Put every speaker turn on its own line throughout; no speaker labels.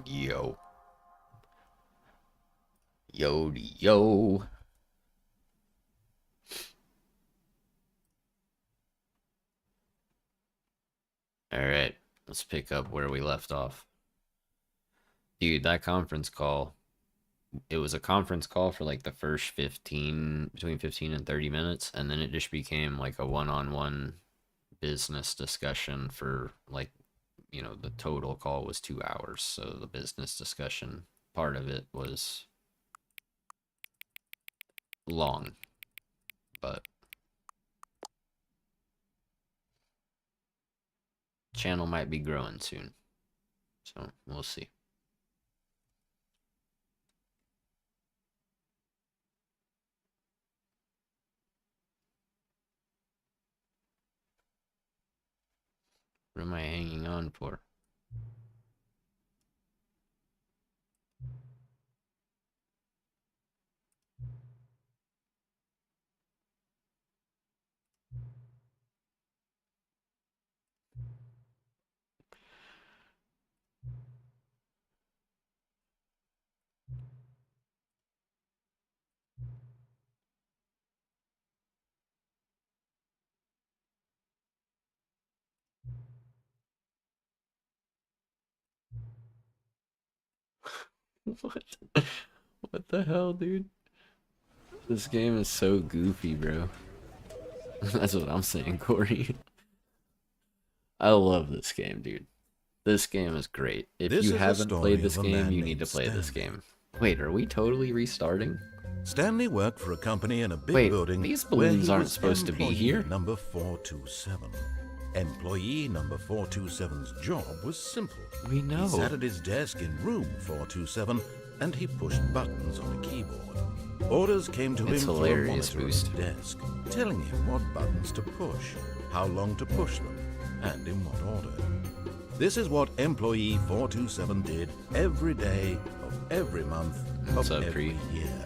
Yo. Yo, yo. Alright, let's pick up where we left off. Dude, that conference call, it was a conference call for like the first between 15 and 30 minutes, and then it just became like a one-on-one business discussion for like, the total call was 2 hours. So the business discussion part of it was long, but channel might be growing soon. So we'll see. What am I hanging on for? What? What the hell, dude? This game is so goofy, bro. That's what I'm saying, Corey. I love this game, dude. This game is great. If
This
you
is a
haven't
story
played this
of a
game,
man
you need to
named
play this
Stanley.
game. Wait, are we totally restarting?
Stanley worked for a company in a big
Wait,
building
these
where
balloons
he
aren't
was
supposed to be
employee
here?
number 427. Employee number 427's job was simple.
We know.
He sat at his desk in room 427 and he pushed buttons on a keyboard. Orders came to
It's
him
hilarious,
through a monitor on his desk, telling him what buttons to push, how long to push them, and in what order. This is what employee 427 did every day of every month
What's
of
up,
every
Creed?
year.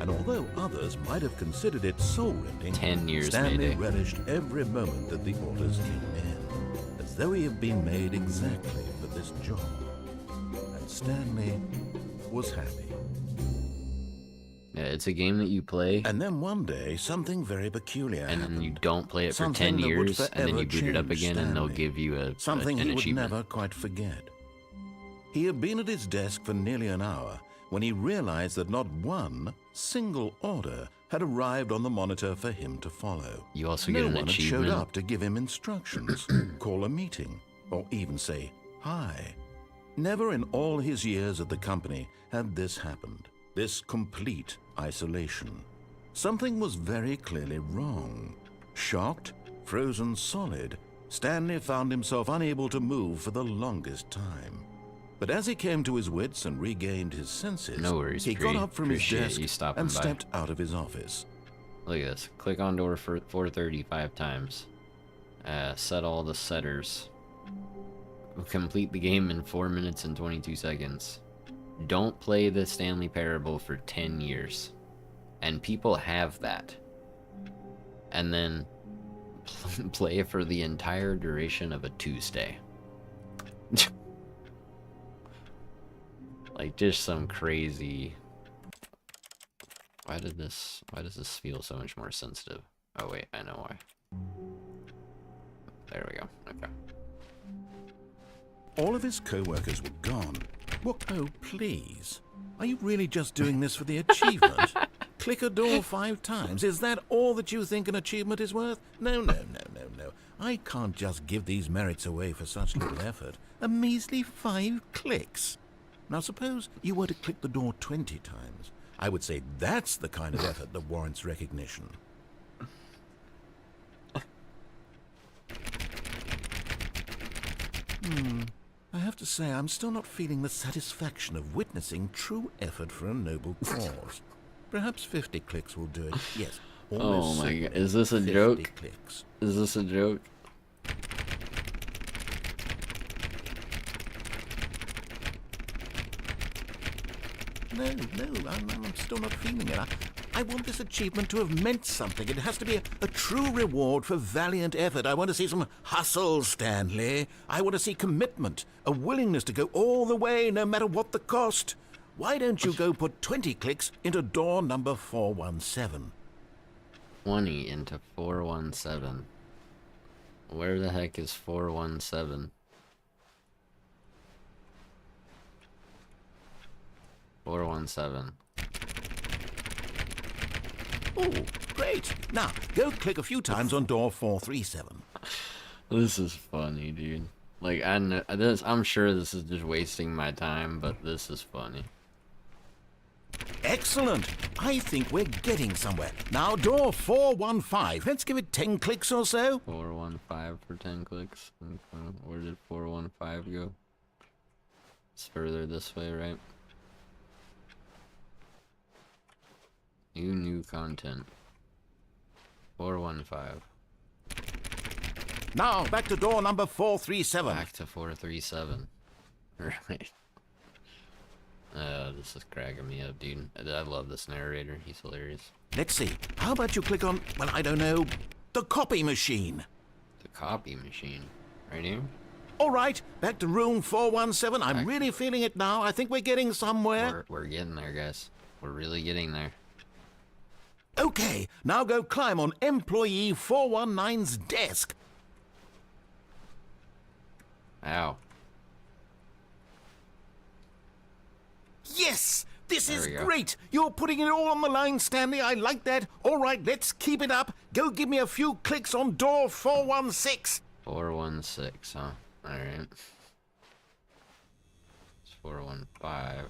And although others might have considered it soul-rending,
10 years,
Stanley
Mayday.
relished every moment that the orders came in, as though he had been made exactly for this job. And Stanley was happy.
Yeah, it's a game that you play,
And then one day, something very peculiar
and
happened.
then you don't play it for
Something
10
that would
years, and then you
forever
boot it up
change
again, and they'll
Stanley.
give you
Something
an
he would
achievement.
never quite forget. He had been at his desk for nearly an hour when he realized that not one single order had arrived on the monitor for him to follow.
You also
No
get an
one had showed
achievement.
up to give him instructions, call a meeting, or even say hi. Never in all his years at the company had this happened, this complete isolation. Something was very clearly wrong. Shocked, frozen solid, Stanley found himself unable to move for the longest time. But as he came to his wits and regained his senses,
No worries,
he got up from his
Appreciate
desk
you stopping
and
by.
stepped out of his office.
Look at this. Click on door for 435 times. Set all the setters. Complete the game in 4 minutes and 22 seconds. Don't play the Stanley Parable for 10 years. And people have that. And then play it for the entire duration of a Tuesday. Like, just some crazy... Why does this feel so much more sensitive? Oh wait, I know why. There we go. Okay.
All of his co-workers were gone. What? Oh, please. Are you really just doing this for the achievement? Click a door 5 times. Is that all that you think an achievement is worth? No. I can't just give these merits away for such little effort. A measly 5 clicks. Now suppose you were to click the door 20 times. I would say that's the kind of effort that warrants recognition. I have to say, I'm still not feeling the satisfaction of witnessing true effort for a noble cause. Perhaps 50 clicks will do it. Yes.
Oh
almost
my
certainly
god, is this a
50
joke?
Clicks.
Is this a joke?
No, I'm still not feeling it. I want this achievement to have meant something. It has to be a true reward for valiant effort. I want to see some hustle, Stanley. I want to see commitment, a willingness to go all the way, no matter what the cost. Why don't you go put 20 clicks into door number 417?
20 into 417. Where the heck is 417? 417.
Oh, great. Now, go click a few times on door 437.
This is funny, dude. Like, I know this. I'm sure this is just wasting my time, but this is funny.
Excellent. I think we're getting somewhere. Now, door 415. Let's give it 10 clicks or so.
415 for 10 clicks. Okay, where did 415 go? It's further this way, right? New content. 415.
Now, back to door number 437.
Back to 437. Right. This is cracking me up, dude. I love this narrator. He's hilarious.
Let's see. How about you click on, well, I don't know, the copy machine?
The copy machine. Right here?
All right, back to room 417. I'm really feeling it now. I think we're getting somewhere.
We're getting there, guys. We're really getting there.
Okay, now go climb on employee 419's desk.
Ow.
Yes! This
There
is
we go.
great! You're putting it all on the line, Stanley. I like that. All right, let's keep it up. Go give me a few clicks on door 416.
416, huh? Alright. 415.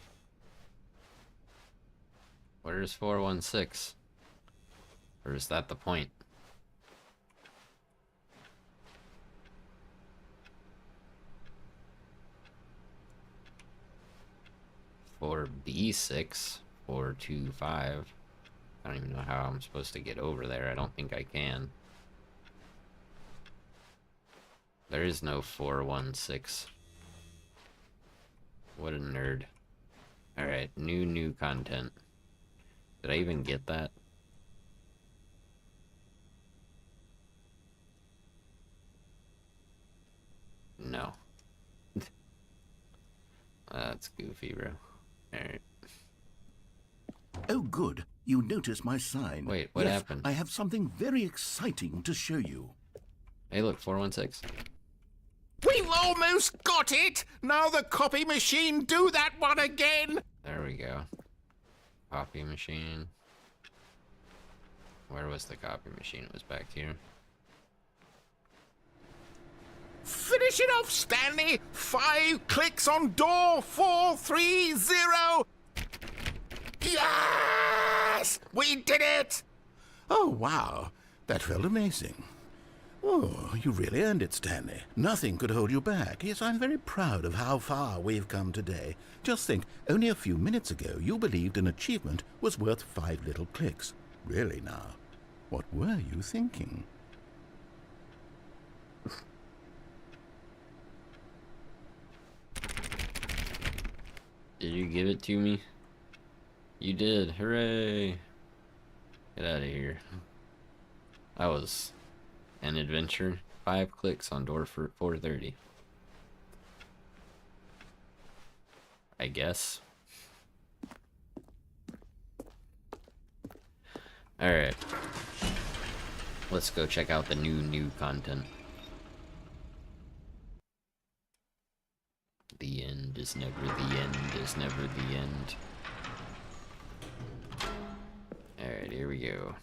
Where's 416? Or is that the point? For B6, 425. I don't even know how I'm supposed to get over there. I don't think I can. There is no 416. What a nerd. Alright, new content. Did I even get that? No. That's goofy, bro. Alright.
Oh, good. You noticed my sign.
Wait, what
Yes,
happened?
I have something very exciting to show you.
Hey, look, 416.
We've almost got it! Now the copy machine do that one again!
There we go. Copy machine. Where was the copy machine? It was back here.
Finish it off, Stanley! 5 clicks on door 430! Yes! We did it! Oh, wow. That felt amazing. Oh, you really earned it, Stanley. Nothing could hold you back. Yes, I'm very proud of how far we've come today. Just think, only a few minutes ago you believed an achievement was worth 5 little clicks. Really now, what were you thinking?
Did you give it to me? You did. Hooray! Get out of here. That was an adventure. 5 clicks on door for 430. I guess. Alright. Let's go check out the new content. The end is never the end is never the end. Alright, here we go.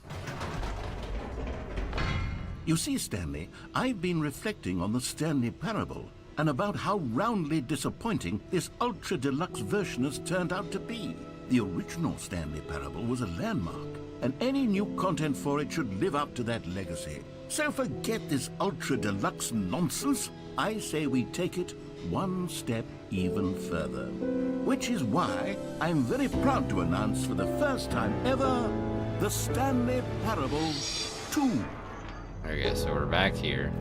You see, Stanley, I've been reflecting on the Stanley Parable and about how roundly disappointing this ultra-deluxe version has turned out to be. The original Stanley Parable was a landmark, and any new content for it should live up to that legacy. So forget this ultra-deluxe nonsense. I say we take it one step even further. Which is why I'm very proud to announce for the first time ever, the Stanley Parable 2.
Okay, so we're back here.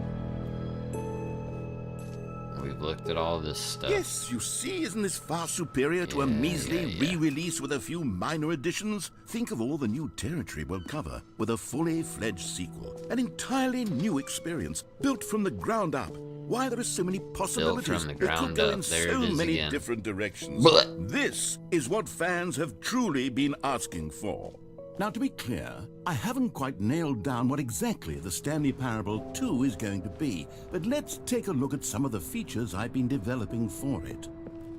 We've looked at all this stuff.
Yes, you see, isn't this far superior to a measly
yeah.
re-release with a few minor additions? Think of all the new territory we'll cover with a fully fledged sequel. An entirely new experience, built from the ground up. Why, there are so many possibilities.
from the
It could
ground
go
up.
in
There
so
it is
many
again.
different directions.
Blech.
This is what fans have truly been asking for. Now, to be clear, I haven't quite nailed down what exactly the Stanley Parable 2 is going to be, but let's take a look at some of the features I've been developing for it.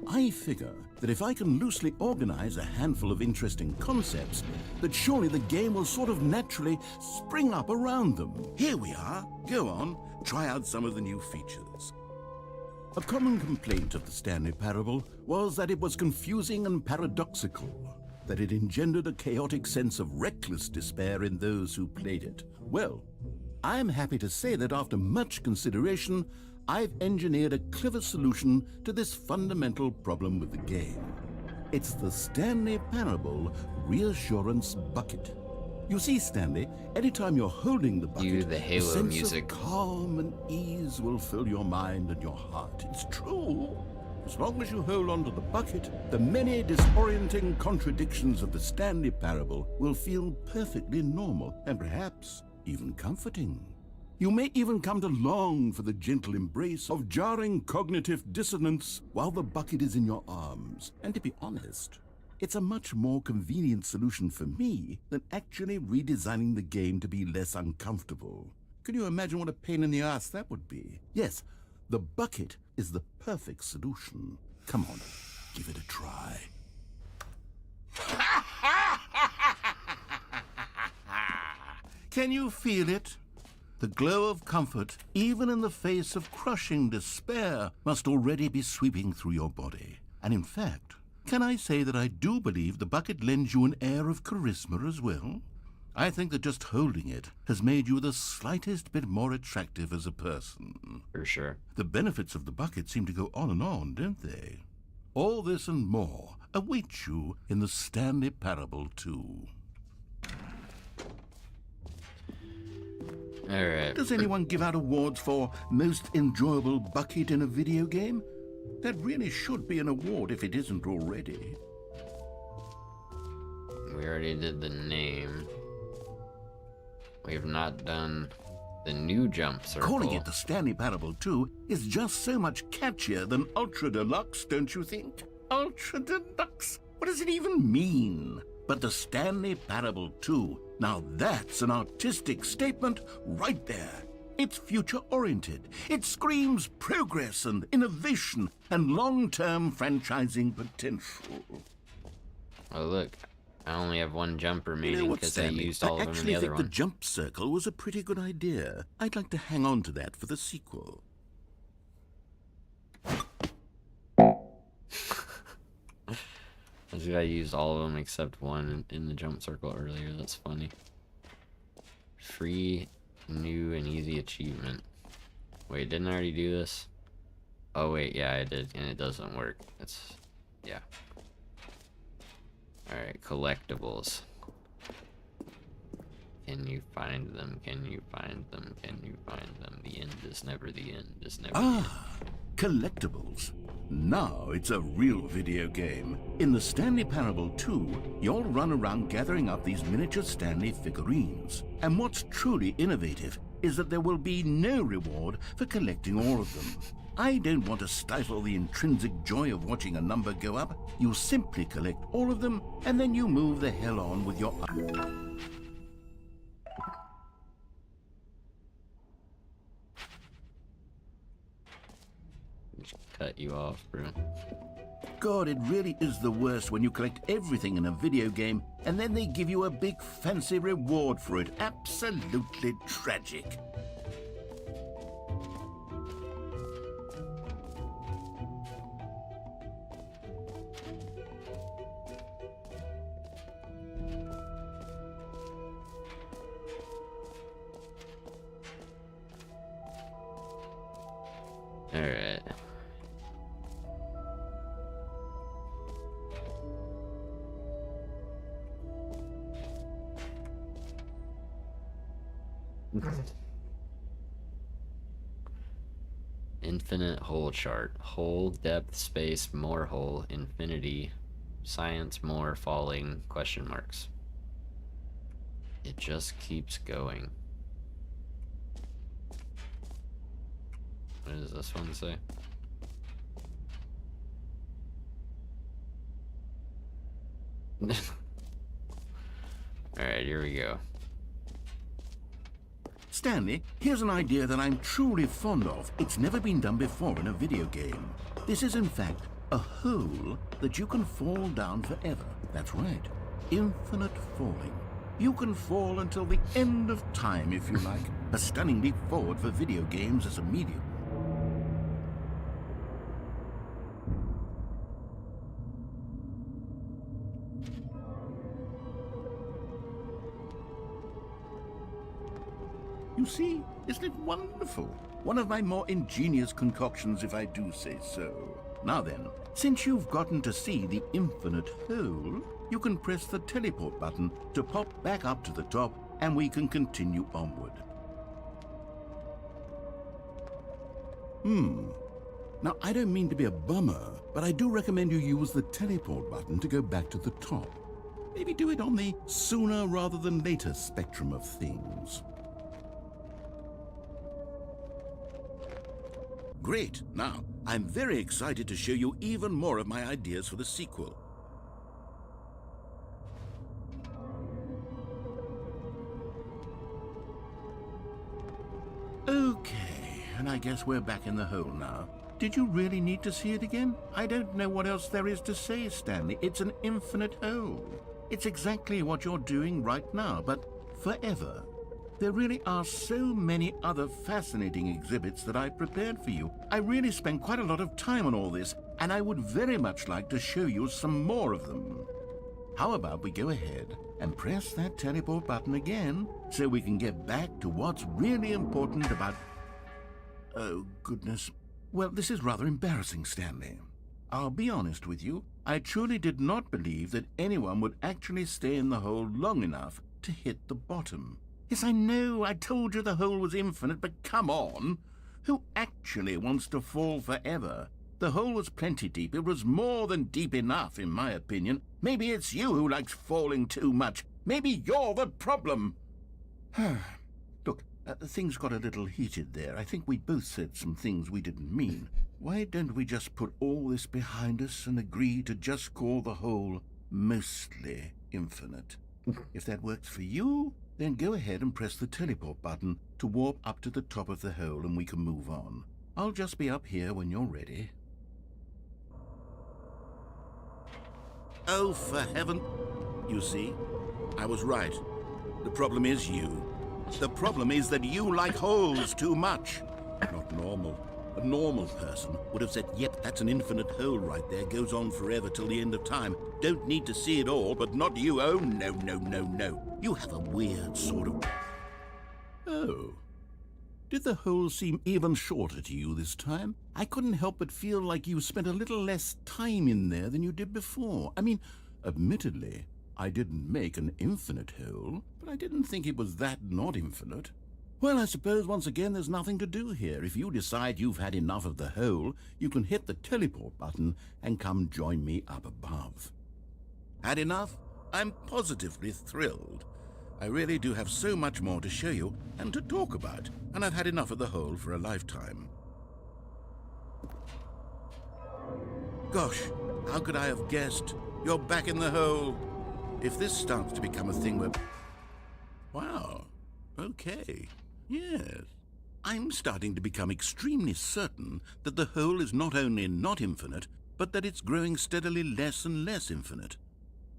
I figure that if I can loosely organize a handful of interesting concepts, that surely the game will sort of naturally spring up around them. Here we are. Go on, try out some of the new features. A common complaint of the Stanley Parable was that it was confusing and paradoxical, that it engendered a chaotic sense of reckless despair in those who played it. Well, I'm happy to say that after much consideration, I've engineered a clever solution to this fundamental problem with the game. It's the Stanley Parable Reassurance Bucket. You see, Stanley, anytime you're holding the bucket,
the
a
Halo
sense
music.
of calm and ease will fill your mind and your heart. It's true. As long as you hold on to the bucket, the many disorienting contradictions of the Stanley Parable will feel perfectly normal and perhaps even comforting. You may even come to long for the gentle embrace of jarring cognitive dissonance while the bucket is in your arms. And to be honest, it's a much more convenient solution for me than actually redesigning the game to be less uncomfortable. Can you imagine what a pain in the ass that would be? Yes, the bucket is the perfect solution. Come on, give it a try. Can you feel it? The glow of comfort, even in the face of crushing despair, must already be sweeping through your body. And in fact, can I say that I do believe the bucket lends you an air of charisma as well? I think that just holding it has made you the slightest bit more attractive as a person.
For sure.
The benefits of the bucket seem to go on, don't they? All this and more await you in the Stanley Parable 2.
Alright.
Does anyone give out awards for most enjoyable bucket in a video game? That really should be an award if it isn't already.
We already did the name. We have not done the new jump circle.
Calling it the Stanley Parable 2 is just so much catchier than Ultra Deluxe, don't you think? Ultra Deluxe? What does it even mean? But the Stanley Parable 2, now that's an artistic statement right there. It's future-oriented. It screams progress and innovation and long-term franchising potential.
Oh, look. I only have one jump
You know
remaining
what,
because I
Stanley?
used all
I
of them in
actually
the other
think
one.
the jump circle was a pretty good idea. I'd like to hang on to that for the sequel.
I think I used all of them except one in the jump circle earlier. That's funny. Free, new, and easy achievement. Wait, didn't I already do this? Oh, wait, yeah, I did, and it doesn't work. It's... yeah. Alright, collectibles. Can you find them? Can you find them? Can you find them? The end is never the end, is never the end.
Collectibles. Now it's a real video game. In the Stanley Parable 2, you'll run around gathering up these miniature Stanley figurines. And what's truly innovative is that there will be no reward for collecting all of them. I don't want to stifle the intrinsic joy of watching a number go up. You simply collect all of them, and then you move the hell on with your...
Just cut you off, bro.
God, it really is the worst when you collect everything in a video game and then they give you a big fancy reward for it. Absolutely tragic.
Alright. Infinite hole chart. Hole, depth, space, more hole, infinity, science, more, falling, question marks. It just keeps going. What does this one say? Alright, here we go.
Stanley, here's an idea that I'm truly fond of. It's never been done before in a video game. This is, in fact, a hole that you can fall down forever. That's right. Infinite falling. You can fall until the end of time, if you like. A stunning leap forward for video games as a medium. You see, isn't it wonderful? One of my more ingenious concoctions, if I do say so. Now then, since you've gotten to see the infinite hole, you can press the teleport button to pop back up to the top, and we can continue onward. Now, I don't mean to be a bummer, but I do recommend you use the teleport button to go back to the top. Maybe do it on the sooner rather than later spectrum of things. Great. Now, I'm very excited to show you even more of my ideas for the sequel. Okay, and I guess we're back in the hole now. Did you really need to see it again? I don't know what else there is to say, Stanley. It's an infinite hole. It's exactly what you're doing right now, but forever. There really are so many other fascinating exhibits that I prepared for you. I really spent quite a lot of time on all this, and I would very much like to show you some more of them. How about we go ahead and press that teleport button again so we can get back to what's really important about... Oh, goodness. Well, this is rather embarrassing, Stanley. I'll be honest with you. I truly did not believe that anyone would actually stay in the hole long enough to hit the bottom. Yes, I know, I told you the hole was infinite, but come on. Who actually wants to fall forever? The hole was plenty deep. It was more than deep enough, in my opinion. Maybe it's you who likes falling too much. Maybe you're the problem. Look, things got a little heated there. I think we both said some things we didn't mean. Why don't we just put all this behind us and agree to just call the hole mostly infinite? If that works for you, then go ahead and press the teleport button to warp up to the top of the hole and we can move on. I'll just be up here when you're ready. Oh, for heaven... You see, I was right. The problem is you. The problem is that you like holes too much. Not normal. A normal person would have said, yep, that's an infinite hole right there, goes on forever till the end of time. Don't need to see it all, but not you. Oh, no, no, no, no. You have a weird sort of... Oh. Did the hole seem even shorter to you this time? I couldn't help but feel like you spent a little less time in there than you did before. I mean, admittedly, I didn't make an infinite hole, but I didn't think it was that not infinite. Well, I suppose once again there's nothing to do here. If you decide you've had enough of the hole, you can hit the teleport button and come join me up above. Had enough? I'm positively thrilled. I really do have so much more to show you and to talk about, and I've had enough of the hole for a lifetime. Gosh, how could I have guessed? You're back in the hole. If this starts to become a thing where... Wow, okay. Yes. I'm starting to become extremely certain that the hole is not only not infinite, but that it's growing steadily less and less infinite.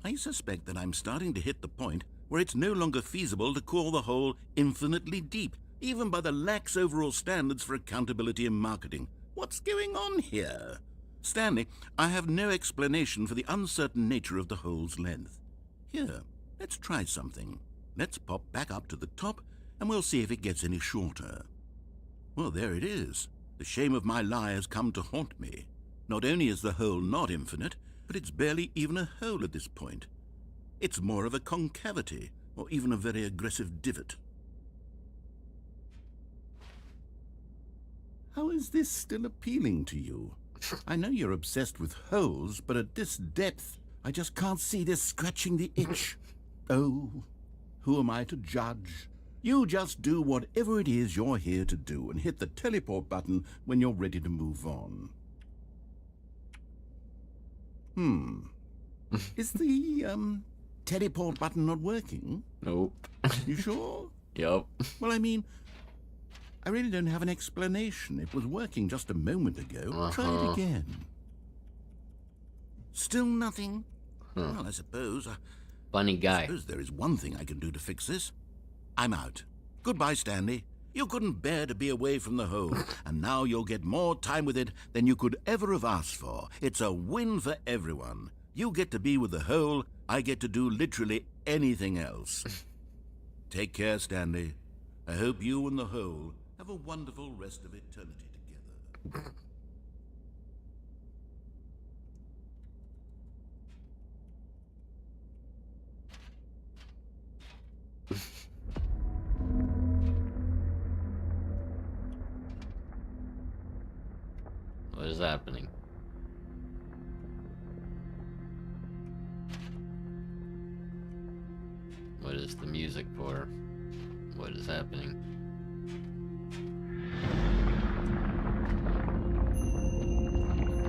I suspect that I'm starting to hit the point where it's no longer feasible to call the hole infinitely deep, even by the lax overall standards for accountability in marketing. What's going on here? Stanley, I have no explanation for the uncertain nature of the hole's length. Here, let's try something. Let's pop back up to the top, and we'll see if it gets any shorter. Well, there it is. The shame of my lie has come to haunt me. Not only is the hole not infinite, but it's barely even a hole at this point. It's more of a concavity, or even a very aggressive divot. How is this still appealing to you? I know you're obsessed with holes, but at this depth, I just can't see this scratching the itch. Oh, who am I to judge? You just do whatever it is you're here to do and hit the teleport button when you're ready to move on. Is the, teleport button not working?
Nope.
You sure?
Yep.
Well, I mean, I really don't have an explanation. It was working just a moment ago. Try it again. Still nothing? Well, I suppose...
Funny guy.
I suppose there is one thing I can do to fix this. I'm out. Goodbye, Stanley. You couldn't bear to be away from the hole, and now you'll get more time with it than you could ever have asked for. It's a win for everyone. You get to be with the hole, I get to do literally anything else. Take care, Stanley. I hope you and the hole have a wonderful rest of eternity together.
What is happening? What is the music for? What is happening?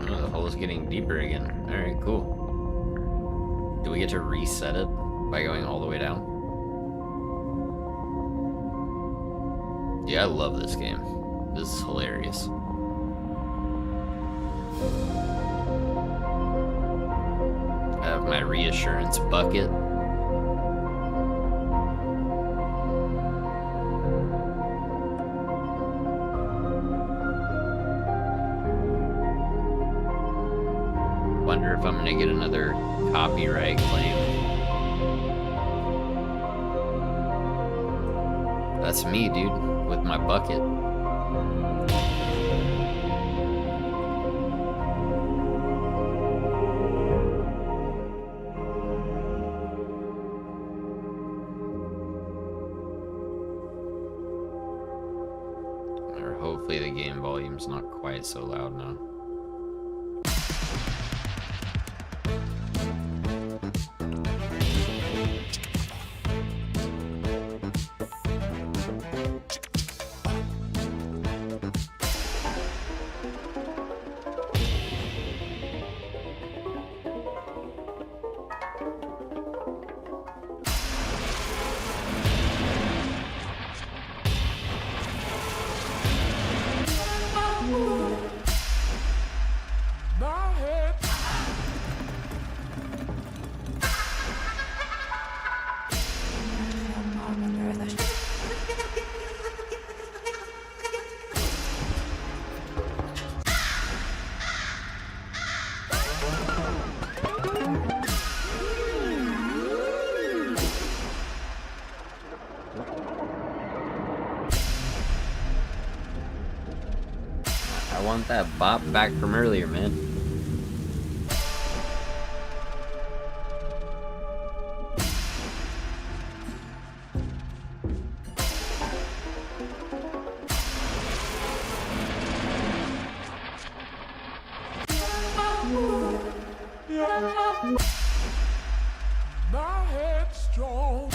Oh, the hole's getting deeper again. Alright, cool. Do we get to reset it by going all the way down? Yeah, I love this game. This is hilarious. I have my reassurance bucket. I get another copyright claim? That's me, dude, with my bucket. Or hopefully the game volume's not quite so loud now. I want that bop back from earlier, man.
My head's strong.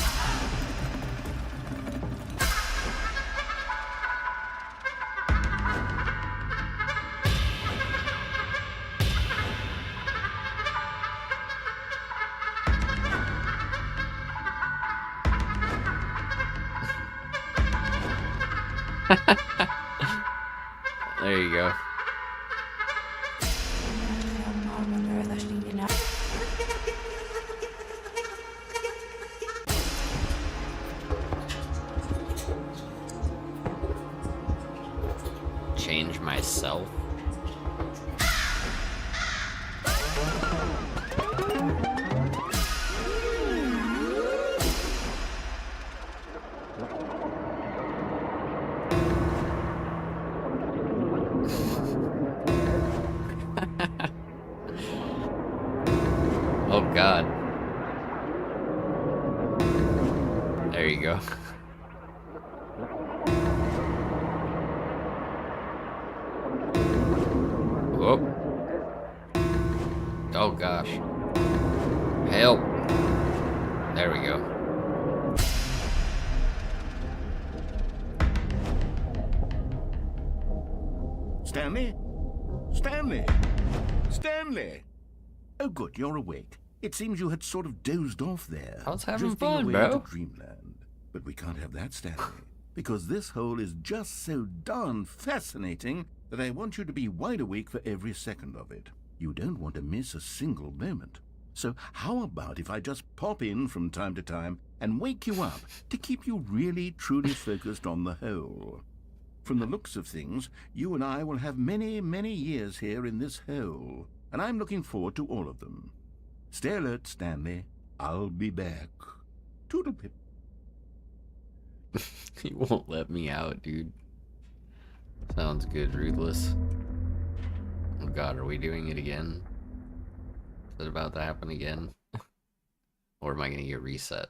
There you go. Change myself. Oh God. There you go. Whoop. Oh gosh. Help. There we go.
Stanley? Stanley? Stanley? Oh good, you're awake. It seems you had sort of dozed off there.
I was having
drifting
fun,
away
bro.
to dreamland. But we can't have that, Stanley. Because this hole is just so darn fascinating that I want you to be wide awake for every second of it. You don't want to miss a single moment. So how about if I just pop in from time to time and wake you up to keep you really, truly focused on the hole? From the looks of things, you and I will have many, many years here in this hole, and I'm looking forward to all of them. Stay alert, Stanley. I'll be back. Toodlepip.
He won't let me out, dude. Sounds good, Ruthless. Oh God, are we doing it again? Is it about to happen again? Or am I gonna get reset?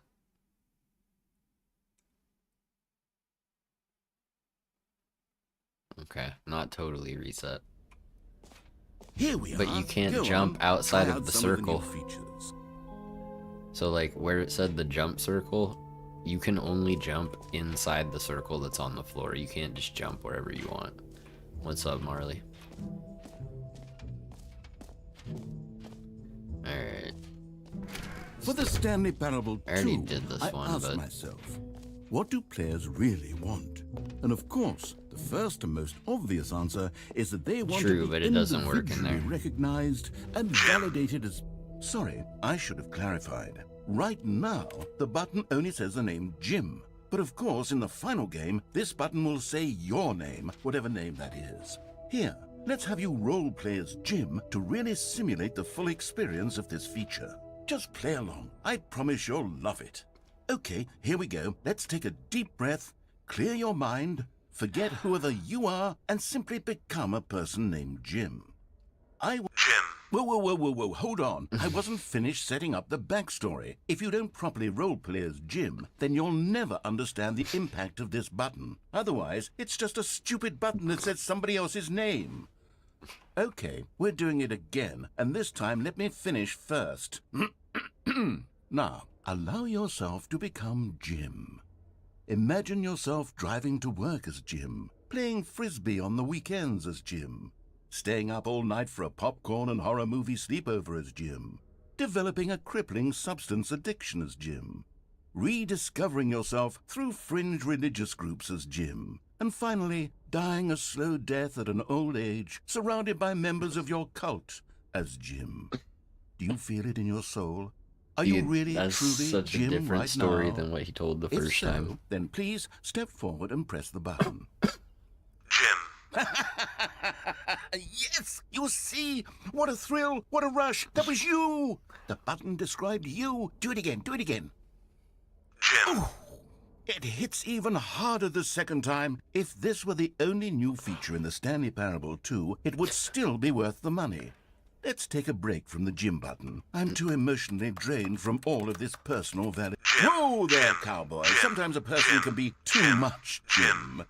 Okay, not totally reset.
Here we are.
But you can't
Go
jump
on.
outside
Try
of
out
the
some
circle.
new features.
So like where it said the jump circle, you can only jump inside the circle that's on the floor. You can't just jump wherever you want. What's up, Marley? Alright.
For the Stanley Parable
I already
2,
did this
I
one,
asked
but-
myself, what do players really want? And of course, the first and most obvious answer is that they want
True,
to be
but it doesn't work in
individually
there.
recognized and validated as... Sorry, I should have clarified. Right now, the button only says the name Jim. But of course, in the final game, this button will say your name, whatever name that is. Here, let's have you role-play as Jim to really simulate the full experience of this feature. Just play along. I promise you'll love it. Okay, here we go. Let's take a deep breath, clear your mind, forget whoever you are, and simply become a person named Jim. Jim. Whoa, hold on. I wasn't finished setting up the backstory. If you don't properly roleplay as Jim, then you'll never understand the impact of this button. Otherwise, it's just a stupid button that says somebody else's name. Okay, we're doing it again, and this time let me finish first. Now, allow yourself to become Jim. Imagine yourself driving to work as Jim, playing frisbee on the weekends as Jim, staying up all night for a popcorn and horror movie sleepover as Jim, developing a crippling substance addiction as Jim, rediscovering yourself through fringe religious groups as Jim, and finally dying a slow death at an old age, surrounded by members of your cult as Jim. Do you feel it in your soul? Are you really,
that's
truly
such
Jim
a different
right
story
now?
than what he told the
If
first
so,
time.
then please step forward and press the button.
Jim.
Yes, you see? What a thrill, what a rush. That was you. The button described you. Do it again, do it again.
Jim.
Ooh, it hits even harder the second time. If this were the only new feature in the Stanley Parable 2, it would still be worth the money. Let's take a break from the Jim button. I'm too emotionally drained from all of this personal value. Whoa there, cowboy. Sometimes a person can be too much Jim.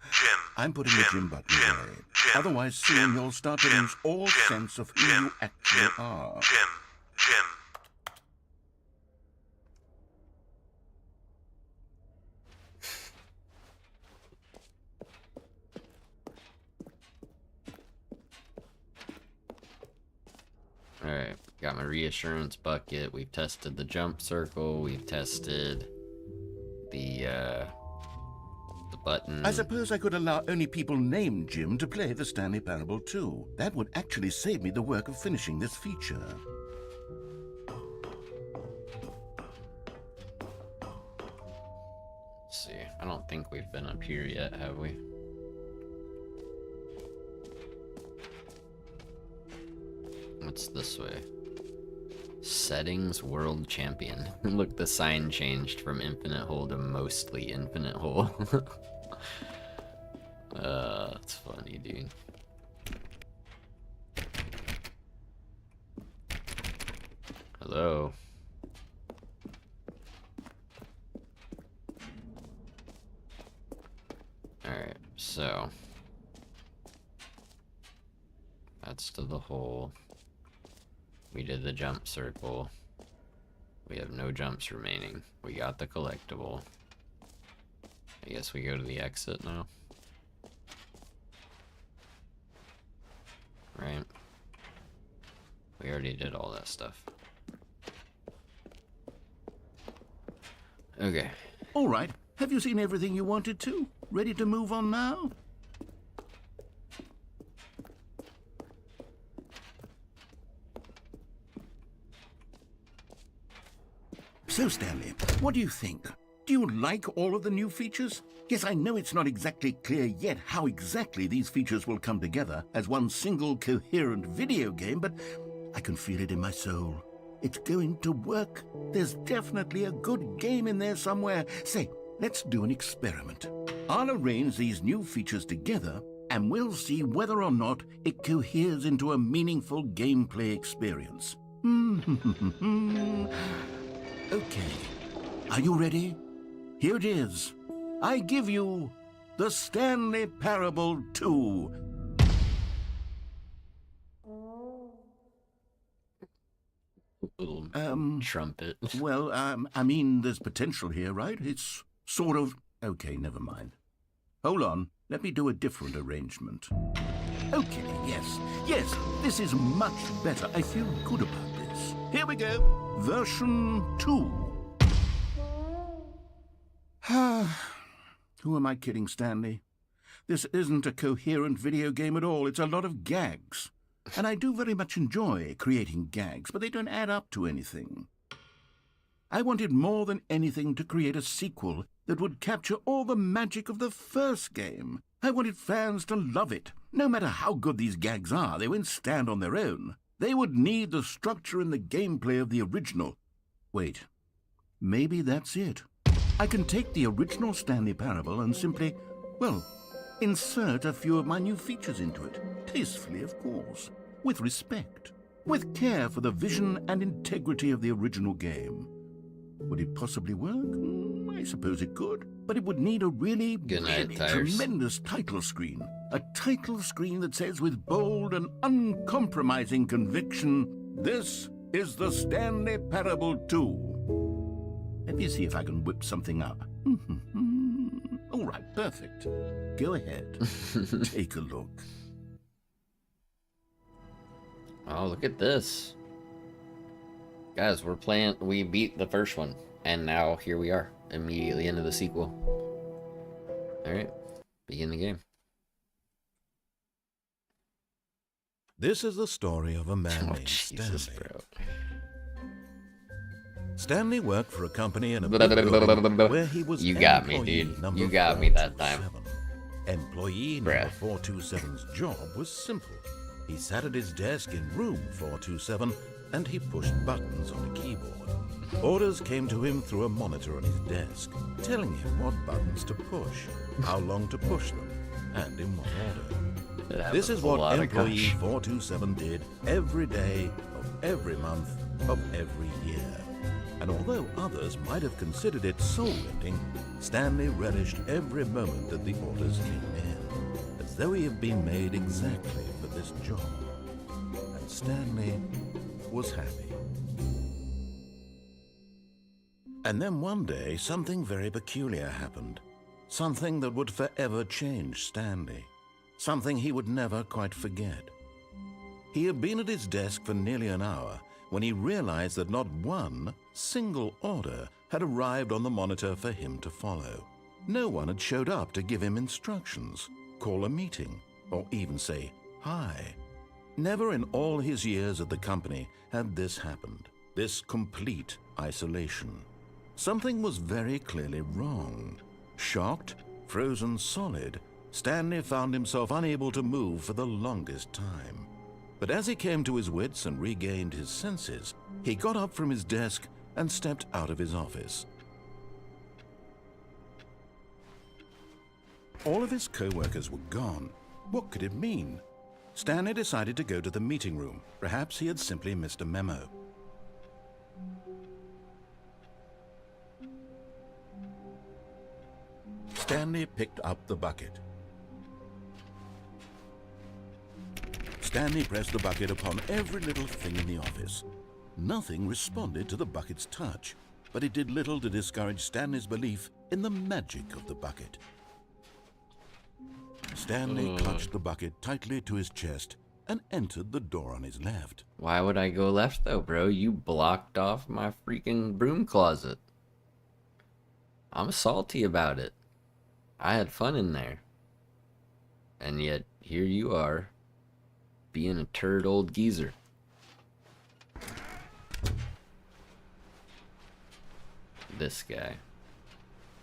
I'm putting the Jim button away. Otherwise, soon you'll start to lose all sense of who you actually are.
Jim.
Alright, got my reassurance bucket. We've tested the jump circle. We've tested the button.
I suppose I could allow only people named Jim to play the Stanley Parable 2. That would actually save me the work of finishing this feature.
Let's see. I don't think we've been up here yet, have we? What's this way? Settings World Champion. Look, the sign changed from infinite hole to mostly infinite hole. That's funny, dude. Hello. Alright, so that's to the hole. We did the jump circle. We have no jumps remaining. We got the collectible. I guess we go to the exit now. Right? We already did all that stuff. Okay.
All right. Have you seen everything you wanted to? Ready to move on now? So, Stanley, what do you think? Do you like all of the new features? Yes, I know it's not exactly clear yet how exactly these features will come together as one single coherent video game, but I can feel it in my soul. It's going to work. There's definitely a good game in there somewhere. Say, let's do an experiment. I'll arrange these new features together, and we'll see whether or not it coheres into a meaningful gameplay experience. Okay, are you ready? Here it is. I give you the Stanley Parable 2.
Little trumpet.
Well, I mean, there's potential here, right? It's sort of... Okay, never mind. Hold on, let me do a different arrangement. Okay, yes, this is much better. I feel good about this. Here we go. Version 2. Who am I kidding, Stanley? This isn't a coherent video game at all. It's a lot of gags. And I do very much enjoy creating gags, but they don't add up to anything. I wanted more than anything to create a sequel that would capture all the magic of the first game. I wanted fans to love it, No matter how good these gags are, they won't stand on their own. They would need the structure and the gameplay of the original. Wait, maybe that's it. I can take the original Stanley Parable and simply, well, insert a few of my new features into it. Tastefully, of course. With respect. With care for the vision and integrity of the original game. Would it possibly work? I suppose it could. But it would need a really tremendous title screen. A title screen that says with bold and uncompromising conviction, "This is the Stanley Parable 2. Let me see if I can whip something up. All right, perfect. Go ahead. Take a look.
Oh, look at this. Guys, we beat the first one, and now here we are, immediately into the sequel. Alright, begin the game.
This is the story of a man named
Jesus,
Stanley.
bro.
Stanley worked for a company in a building where he was
You got me,
employee
dude.
number
You got me that time.
427. Employee number 427's job was simple. He sat at his desk in room 427 and he pushed buttons on a keyboard. Orders came to him through a monitor on his desk, telling him what buttons to push, how long to push them, and in what order. This is what employee 427 did every day of every month of every year. And although others might have considered it soul-lifting, Stanley relished every moment that the orders came in, as though he had been made exactly for this job. And Stanley was happy. And then one day, something very peculiar happened. Something that would forever change Stanley. Something he would never quite forget. He had been at his desk for nearly an hour when he realized that not one single order had arrived on the monitor for him to follow. No one had showed up to give him instructions, call a meeting, or even say hi. Never in all his years at the company had this happened, this complete isolation. Something was very clearly wrong. Shocked, frozen solid, Stanley found himself unable to move for the longest time. But as he came to his wits and regained his senses, he got up from his desk and stepped out of his office. All of his co-workers were gone. What could it mean? Stanley decided to go to the meeting room. Perhaps he had simply missed a memo. Stanley picked up the bucket. Stanley pressed the bucket upon every little thing in the office. Nothing responded to the bucket's touch, but it did little to discourage Stanley's belief in the magic of the bucket. Stanley clutched the bucket tightly to his chest and entered the door on his left.
Why would I go left though, bro? You blocked off my freaking broom closet. I'm salty about it. I had fun in there. And yet, here you are, being a turd old geezer. This guy.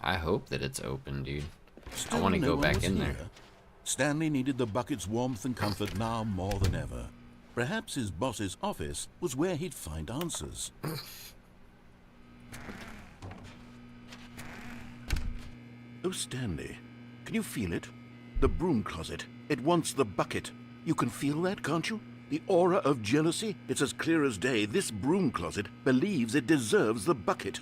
I hope that it's open, dude. I want to go back in there.
Stanley needed the bucket's warmth and comfort now more than ever. Perhaps his boss's office was where he'd find answers. Oh, Stanley, can you feel it? The broom closet. It wants the bucket. You can feel that, can't you? The aura of jealousy. It's as clear as day. This broom closet believes it deserves the bucket.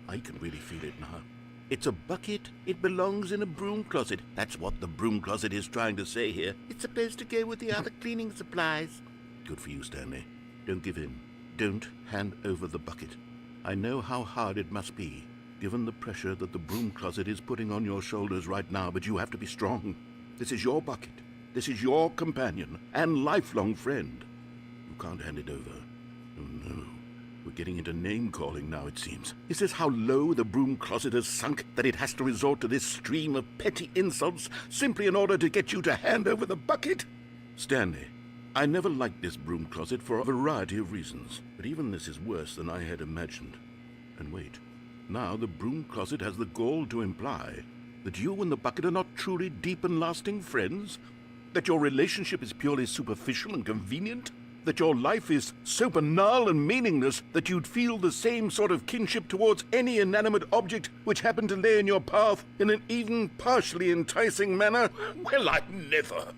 I can really feel it now. It's a bucket. It belongs in a broom closet. That's what the broom closet is trying to say here. It's supposed to go with the other cleaning supplies. Good for you, Stanley. Don't give in. Don't hand over the bucket. I know how hard it must be, given the pressure that the broom closet is putting on your shoulders right now, but you have to be strong. This is your bucket. This is your companion and lifelong friend. You can't hand it over. Oh, no. We're getting into name-calling now, it seems. Is this how low the broom closet has sunk, that it has to resort to this stream of petty insults simply in order to get you to hand over the bucket? Stanley, I never liked this broom closet for a variety of reasons, but even this is worse than I had imagined. And wait, now the broom closet has the gall to imply that you and the bucket are not truly deep and lasting friends?
That your relationship is purely superficial and convenient? That your life is so banal and meaningless that you'd feel the same sort of kinship towards any inanimate object which happened to lay in your path in an even partially enticing manner? Well, I never.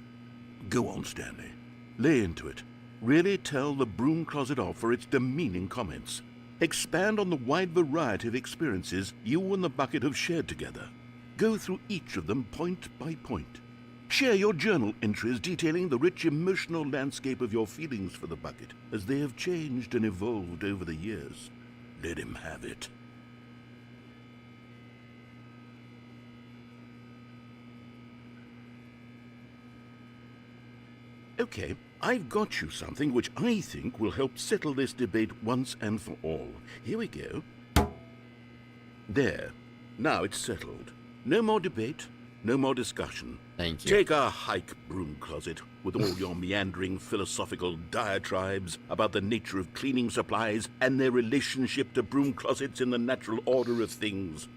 Go on, Stanley. Lay into it. Really tell the broom closet off for its demeaning comments. Expand on the wide variety of experiences you and the bucket have shared together. Go through each of them point by point. Share your journal entries detailing the rich emotional landscape of your feelings for the bucket as they have changed and evolved over the years. Let him have it. Okay, I've got you something which I think will help settle this debate once and for all. Here we go. There. Now it's settled. No more debate, no more discussion.
Thank you.
Take a hike, broom closet, with all your meandering philosophical diatribes about the nature of cleaning supplies and their relationship to broom closets in the natural order of things.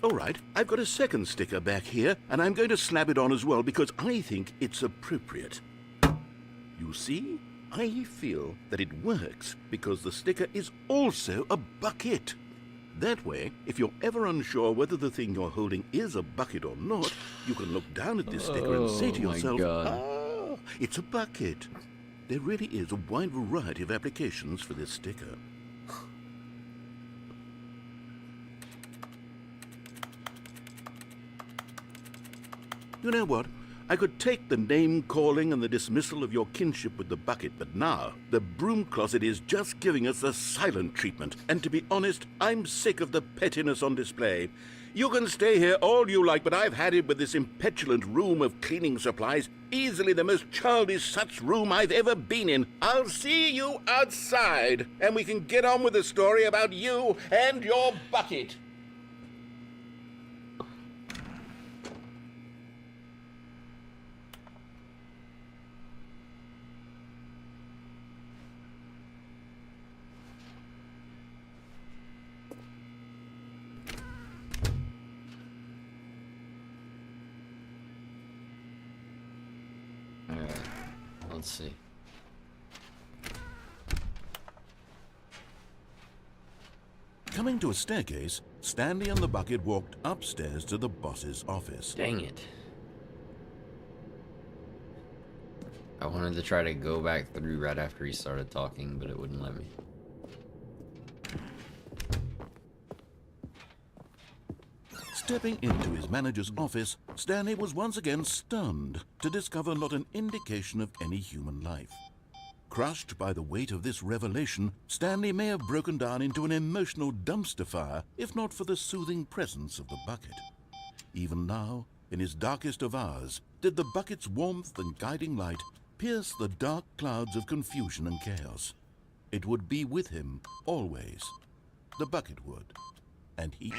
All right, I've got a second sticker back here, and I'm going to slap it on as well because I think it's appropriate. You see? I feel that it works because the sticker is also a bucket. That way, if you're ever unsure whether the thing you're holding is a bucket or not, you can look down at this sticker and say to yourself, ah, it's a bucket. There really is a wide variety of applications for this sticker. You know what? I could take the name-calling and the dismissal of your kinship with the bucket, but now the broom closet is just giving us the silent treatment. And to be honest, I'm sick of the pettiness on display. You can stay here all you like, but I've had it with this impetulant room of cleaning supplies. Easily the most childish such room I've ever been in. I'll see you outside, and we can get on with the story about you and your bucket.
Let's see.
Coming to a staircase, Stanley and the bucket walked upstairs to the boss's office.
Dang it. I wanted to try to go back through right after he started talking, but it wouldn't let me.
Stepping into his manager's office, Stanley was once again stunned to discover not an indication of any human life. Crushed by the weight of this revelation, Stanley may have broken down into an emotional dumpster fire if not for the soothing presence of the bucket. Even now, in his darkest of hours, did the bucket's warmth and guiding light pierce the dark clouds of confusion and chaos. It would be with him always. The bucket would.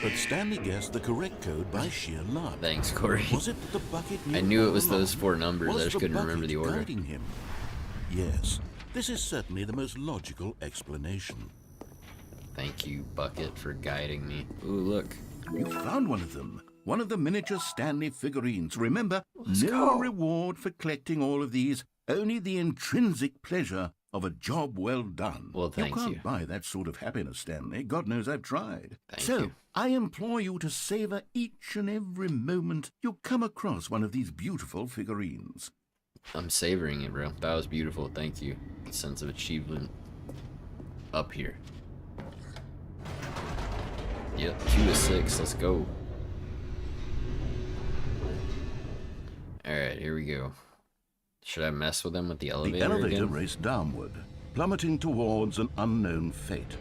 But Stanley guessed the correct code by sheer luck.
Thanks, Corey.
Was it that the bucket knew
I knew it
all
was
along?
those four numbers.
Was
I just
the
couldn't remember
bucket
the order.
guiding him? Yes, this is certainly the most logical explanation.
Thank you, Bucket, for guiding me. Ooh, look.
You found one of them. One of the miniature Stanley figurines. Remember,
Let's
no
go.
reward for collecting all of these, only the intrinsic pleasure of a job well done.
Well, thank
you.
you.
Can't buy that sort of happiness, Stanley. God knows I've tried.
Thank
so,
you.
I implore you to savor each and every moment you come across one of these beautiful figurines.
I'm savoring it, bro. That was beautiful. Thank you. The sense of achievement up here. Yep, 2-6. Let's go. Alright, here we go. Should I mess with him with the elevator
The elevator
again?
raced downward, plummeting towards an unknown fate.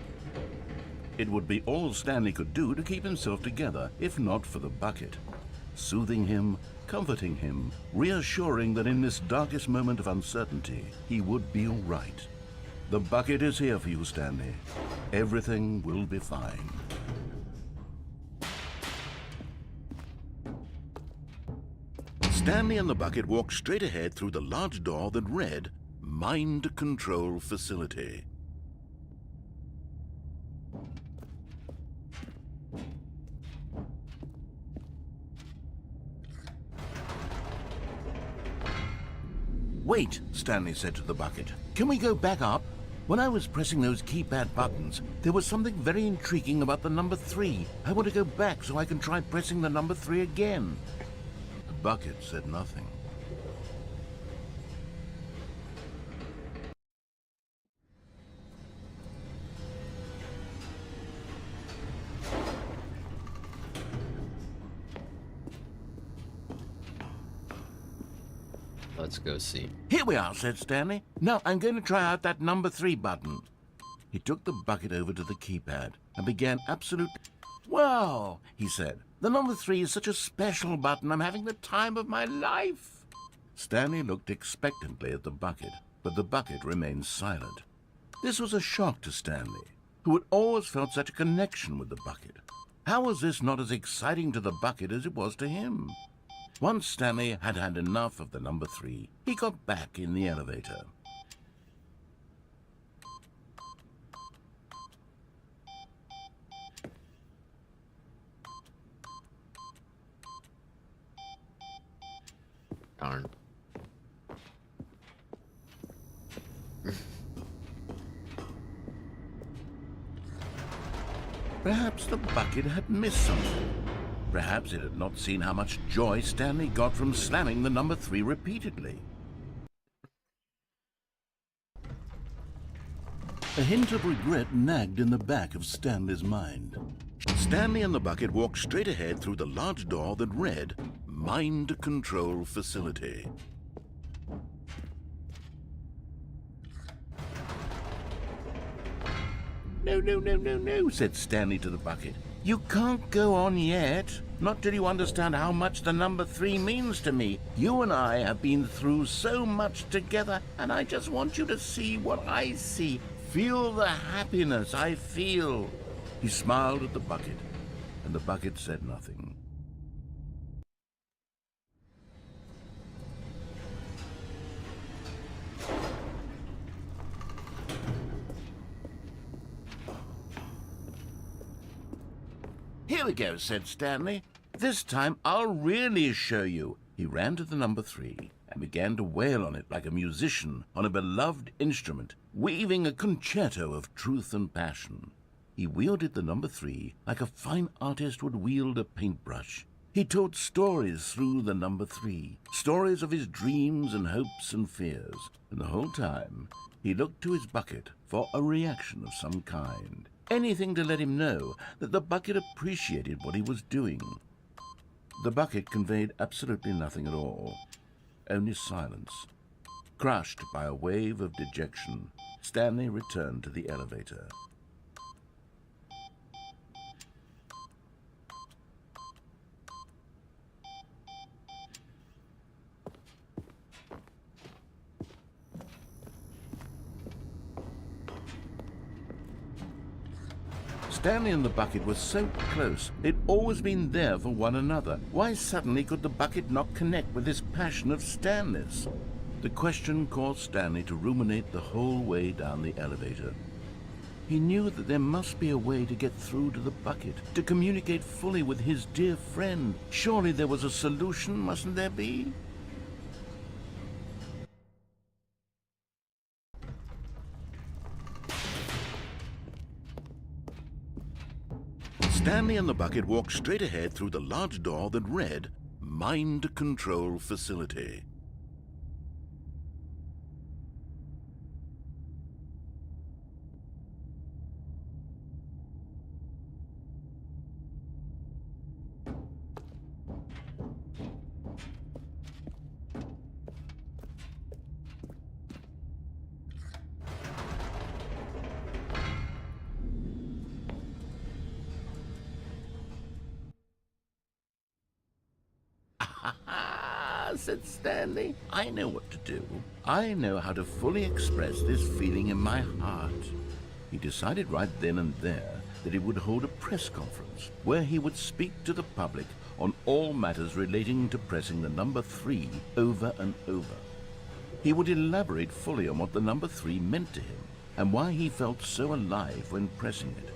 It would be all Stanley could do to keep himself together, if not for the bucket. Soothing him, comforting him, reassuring that in this darkest moment of uncertainty, he would be all right. The bucket is here for you, Stanley. Everything will be fine. Stanley and the bucket walked straight ahead through the large door that read, Mind Control Facility.
Wait, Stanley said to the bucket. Can we go back up? When I was pressing those keypad buttons, there was something very intriguing about the number 3. I want to go back so I can try pressing the number 3 again. The bucket said nothing.
Let's go see.
Here we are, said Stanley. Now I'm going to try out that number 3 button. He took the bucket over to the keypad and began absolute... Wow, he said. The number 3 is such a special button. I'm having the time of my life. Stanley looked expectantly at the bucket, but the bucket remained silent. This was a shock to Stanley, who had always felt such a connection with the bucket. How was this not as exciting to the bucket as it was to him? Once Stanley had had enough of the number 3, he got back in the elevator.
Darn.
Perhaps the bucket had missed something. Perhaps it had not seen how much joy Stanley got from slamming the number 3 repeatedly. A hint of regret nagged in the back of Stanley's mind. Stanley and the bucket walked straight ahead through the large door that read, Mind Control Facility. No, said Stanley to the bucket. You can't go on yet, not till you understand how much the number 3 means to me. You and I have been through so much together, and I just want you to see what I see. Feel the happiness I feel. He smiled at the bucket, and the bucket said nothing. Here we go, said Stanley. This time I'll really show you. He ran to the number 3 and began to wail on it like a musician on a beloved instrument, weaving a concerto of truth and passion. He wielded the number 3 like a fine artist would wield a paintbrush. He told stories through the number 3, stories of his dreams and hopes and fears, and the whole time he looked to his bucket for a reaction of some kind. Anything to let him know that the bucket appreciated what he was doing. The bucket conveyed absolutely nothing at all, only silence. Crushed by a wave of dejection, Stanley returned to the elevator. Stanley and the bucket were so close. They'd always been there for one another. Why suddenly could the bucket not connect with this passion of Stanley's? The question caused Stanley to ruminate the whole way down the elevator. He knew that there must be a way to get through to the bucket, to communicate fully with his dear friend. Surely there was a solution, mustn't there be? Stanley and the bucket walked straight ahead through the large door that read, Mind Control Facility. Said Stanley. I know what to do. I know how to fully express this feeling in my heart. He decided right then and there that he would hold a press conference where he would speak to the public on all matters relating to pressing the number 3 over and over. He would elaborate fully on what the number 3 meant to him and why he felt so alive when pressing it.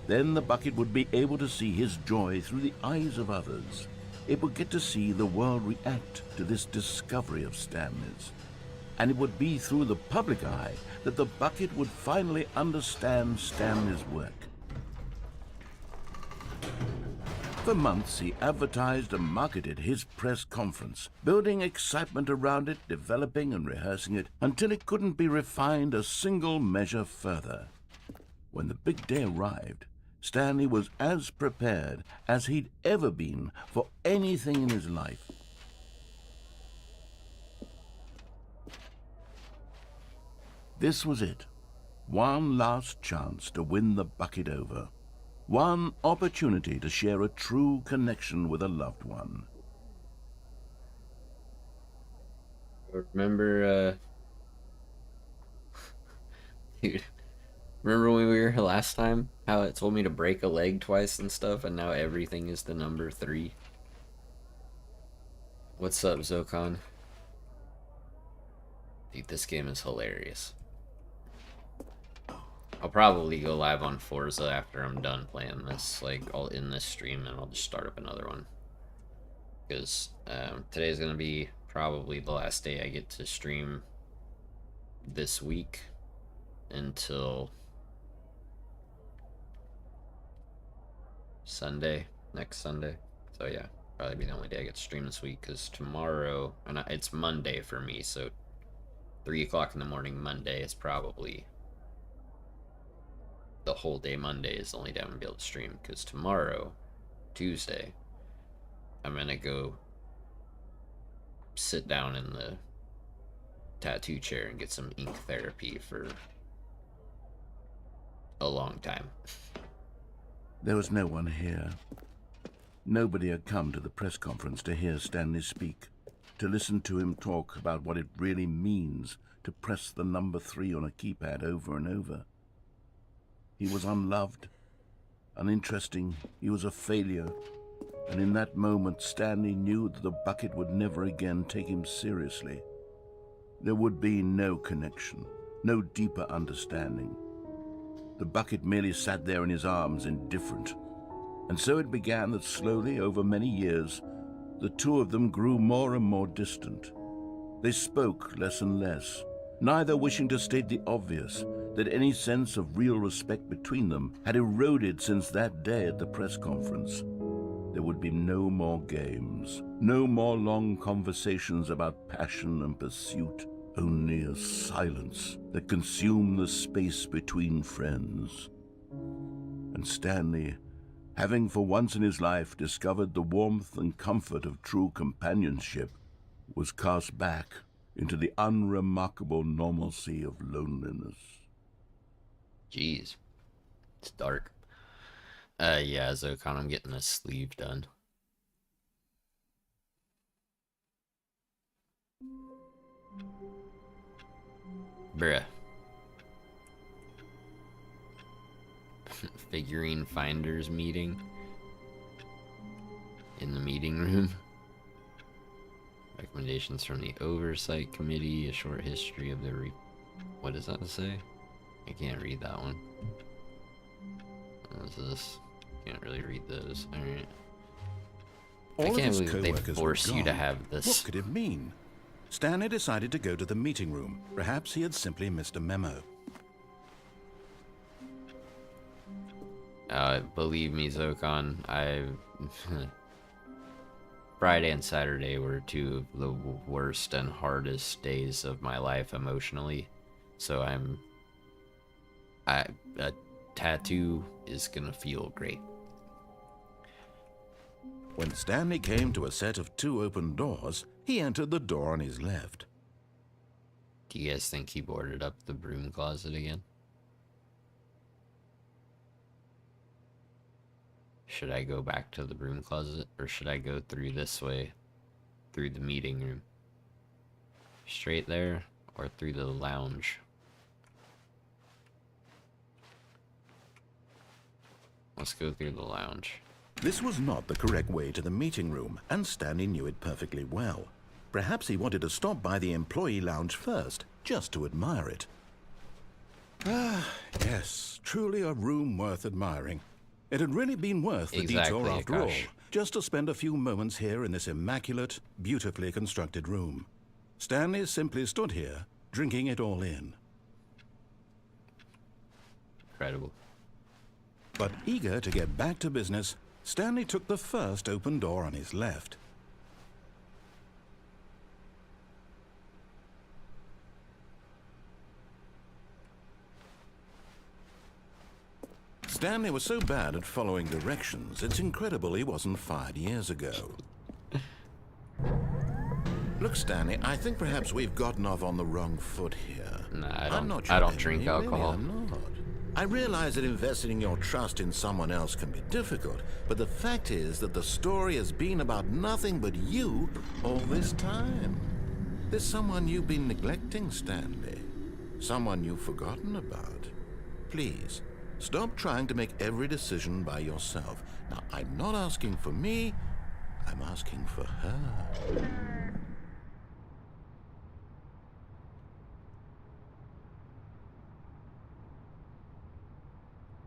Then the bucket would be able to see his joy through the eyes of others. It would get to see the world react to this discovery of Stanley's. and it would be through the public eye that the bucket would finally understand Stanley's work. For months, he advertised and marketed his press conference, building excitement around it, developing and rehearsing it, until it couldn't be refined a single measure further. When the big day arrived, Stanley was as prepared as he'd ever been for anything in his life. This was it. One last chance to win the bucket over. One opportunity to share a true connection with a loved one.
Remember, dude, remember when we were here last time? How it told me to break a leg twice and stuff, and now everything is the number 3? What's up, Zokon? Dude, this game is hilarious. I'll probably go live on Forza after I'm done playing this. Like, I'll end this stream and I'll just start up another one. Because today's going to be probably the last day I get to stream this week until Sunday, next Sunday. So yeah, probably be the only day I get to stream this week, because tomorrow, and it's Monday for me, so 3 o'clock in the morning Monday is probably the whole day. Monday is the only day I'm gonna be able to stream, because tomorrow, Tuesday, I'm gonna go sit down in the tattoo chair and get some ink therapy for a long time.
There was no one here. Nobody had come to the press conference to hear Stanley speak, to listen to him talk about what it really means to press the number 3 on a keypad over and over. He was unloved, uninteresting, he was a failure, and in that moment Stanley knew that the bucket would never again take him seriously. There would be no connection, no deeper understanding. The bucket merely sat there in his arms, indifferent. And so it began that slowly, over many years, the two of them grew more and more distant. They spoke less and less, neither wishing to state the obvious, that any sense of real respect between them had eroded since that day at the press conference. There would be no more games, no more long conversations about passion and pursuit, only a silence that consumed the space between friends. And Stanley, having for once in his life discovered the warmth and comfort of true companionship, was cast back into the unremarkable normalcy of loneliness.
Jeez. It's dark. Yeah, Zokon, I'm getting this sleeve done. Bruh. Figurine finders meeting. In the meeting room. Recommendations from the Oversight Committee. A short history of the what does that say? I can't read that one. What is this? Can't really read those. Alright. I can't believe they force you to have this.
What could it mean? Stanley decided to go to the meeting room. Perhaps he had simply missed a memo.
Believe me, Zokon, Friday and Saturday were two of the worst and hardest days of my life emotionally. So a tattoo is gonna feel great.
When Stanley came to a set of 2 open doors, he entered the door on his left.
Do you guys think he boarded up the broom closet again? Should I go back to the broom closet, or should I go through this way, through the meeting room? Straight there, or through the lounge? Let's go through the lounge.
This was not the correct way to the meeting room, and Stanley knew it perfectly well. Perhaps he wanted to stop by the employee lounge first, just to admire it. Ah, yes, truly a room worth admiring. It had really been worth the detour after all, just to spend a few moments here in this immaculate, beautifully constructed room. Stanley simply stood here, drinking it all in.
Incredible.
But eager to get back to business, Stanley took the first open door on his left. Stanley was so bad at following directions, it's incredible he wasn't fired years ago. Look, Stanley, I think perhaps we've gotten off on the wrong foot here.
Nah,
I'm not
I don't
sure,
drink
really,
alcohol.
I'm not. I realize that investing your trust in someone else can be difficult, but the fact is that the story has been about nothing but you all this time. There's someone you've been neglecting, Stanley. Someone you've forgotten about. Please, stop trying to make every decision by yourself. Now, I'm not asking for me, I'm asking for her.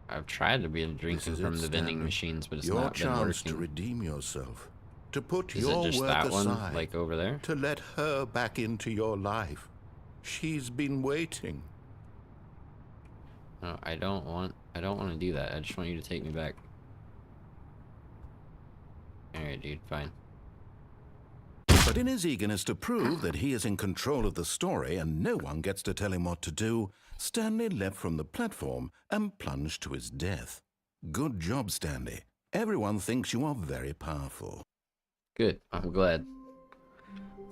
I've tried to be
This
drinking
is
from
it,
the vending
Stanley.
machines, but it's
Your
not been
chance to
working.
redeem yourself. To put
Is
your
it just
work
that one,
aside.
like over there?
To let her back into your life. She's been waiting.
No, I don't want to do that. I just want you to take me back. Alright, dude, fine.
But in his eagerness to prove that he is in control of the story and no one gets to tell him what to do, Stanley leapt from the platform and plunged to his death. Good job, Stanley. Everyone thinks you are very powerful.
Good. I'm glad.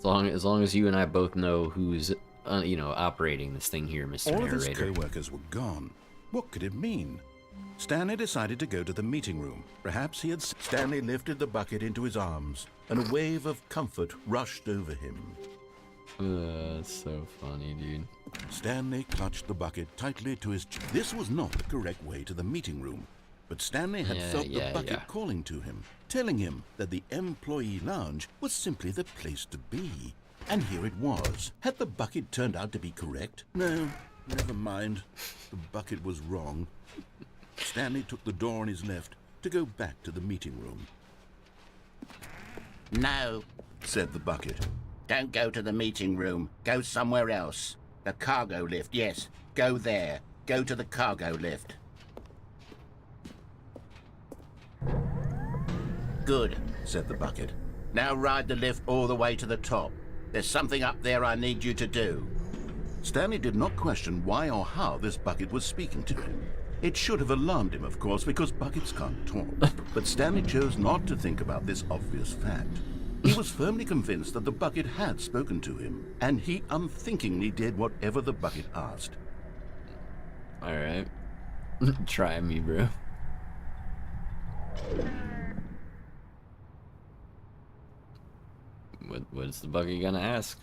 As long as you and I both know who's operating this thing here, Mr.
All of his
Narrator.
co-workers were gone. What could it mean? Stanley decided to go to the meeting room. Perhaps he had... Stanley lifted the bucket into his arms, and a wave of comfort rushed over him.
That's so funny, dude.
Stanley clutched the bucket tightly to his chest. This was not the correct way to the meeting room, but Stanley had felt the bucket calling to him, telling him that the employee lounge was simply the place to be. And here it was. Had the bucket turned out to be correct? No, never mind. The bucket was wrong. Stanley took the door on his left to go back to the meeting room.
No,
Said the bucket.
don't go to the meeting room. Go somewhere else. The cargo lift, yes. Go there. Go to the cargo lift. Good,
Said the bucket.
now ride the lift all the way to the top. There's something up there I need you to do.
Stanley did not question why or how this bucket was speaking to him. It should have alarmed him, of course, because buckets can't talk. But Stanley chose not to think about this obvious fact. He was firmly convinced that the bucket had spoken to him, and he unthinkingly did whatever the bucket asked.
Alright. Try me, bro. What's the bucket gonna ask?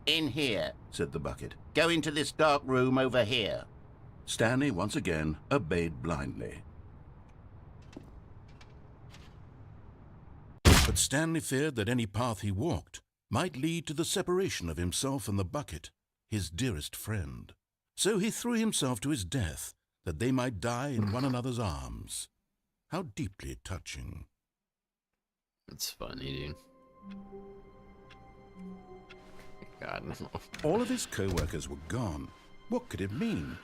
In here.
Said the bucket.
Go into this dark room over here.
Stanley once again obeyed blindly. But Stanley feared that any path he walked might lead to the separation of himself and the bucket, his dearest friend. So he threw himself to his death, that they might die in one another's arms. How deeply touching.
It's funny, dude. God, no.
All of his co-workers were gone. What could it mean?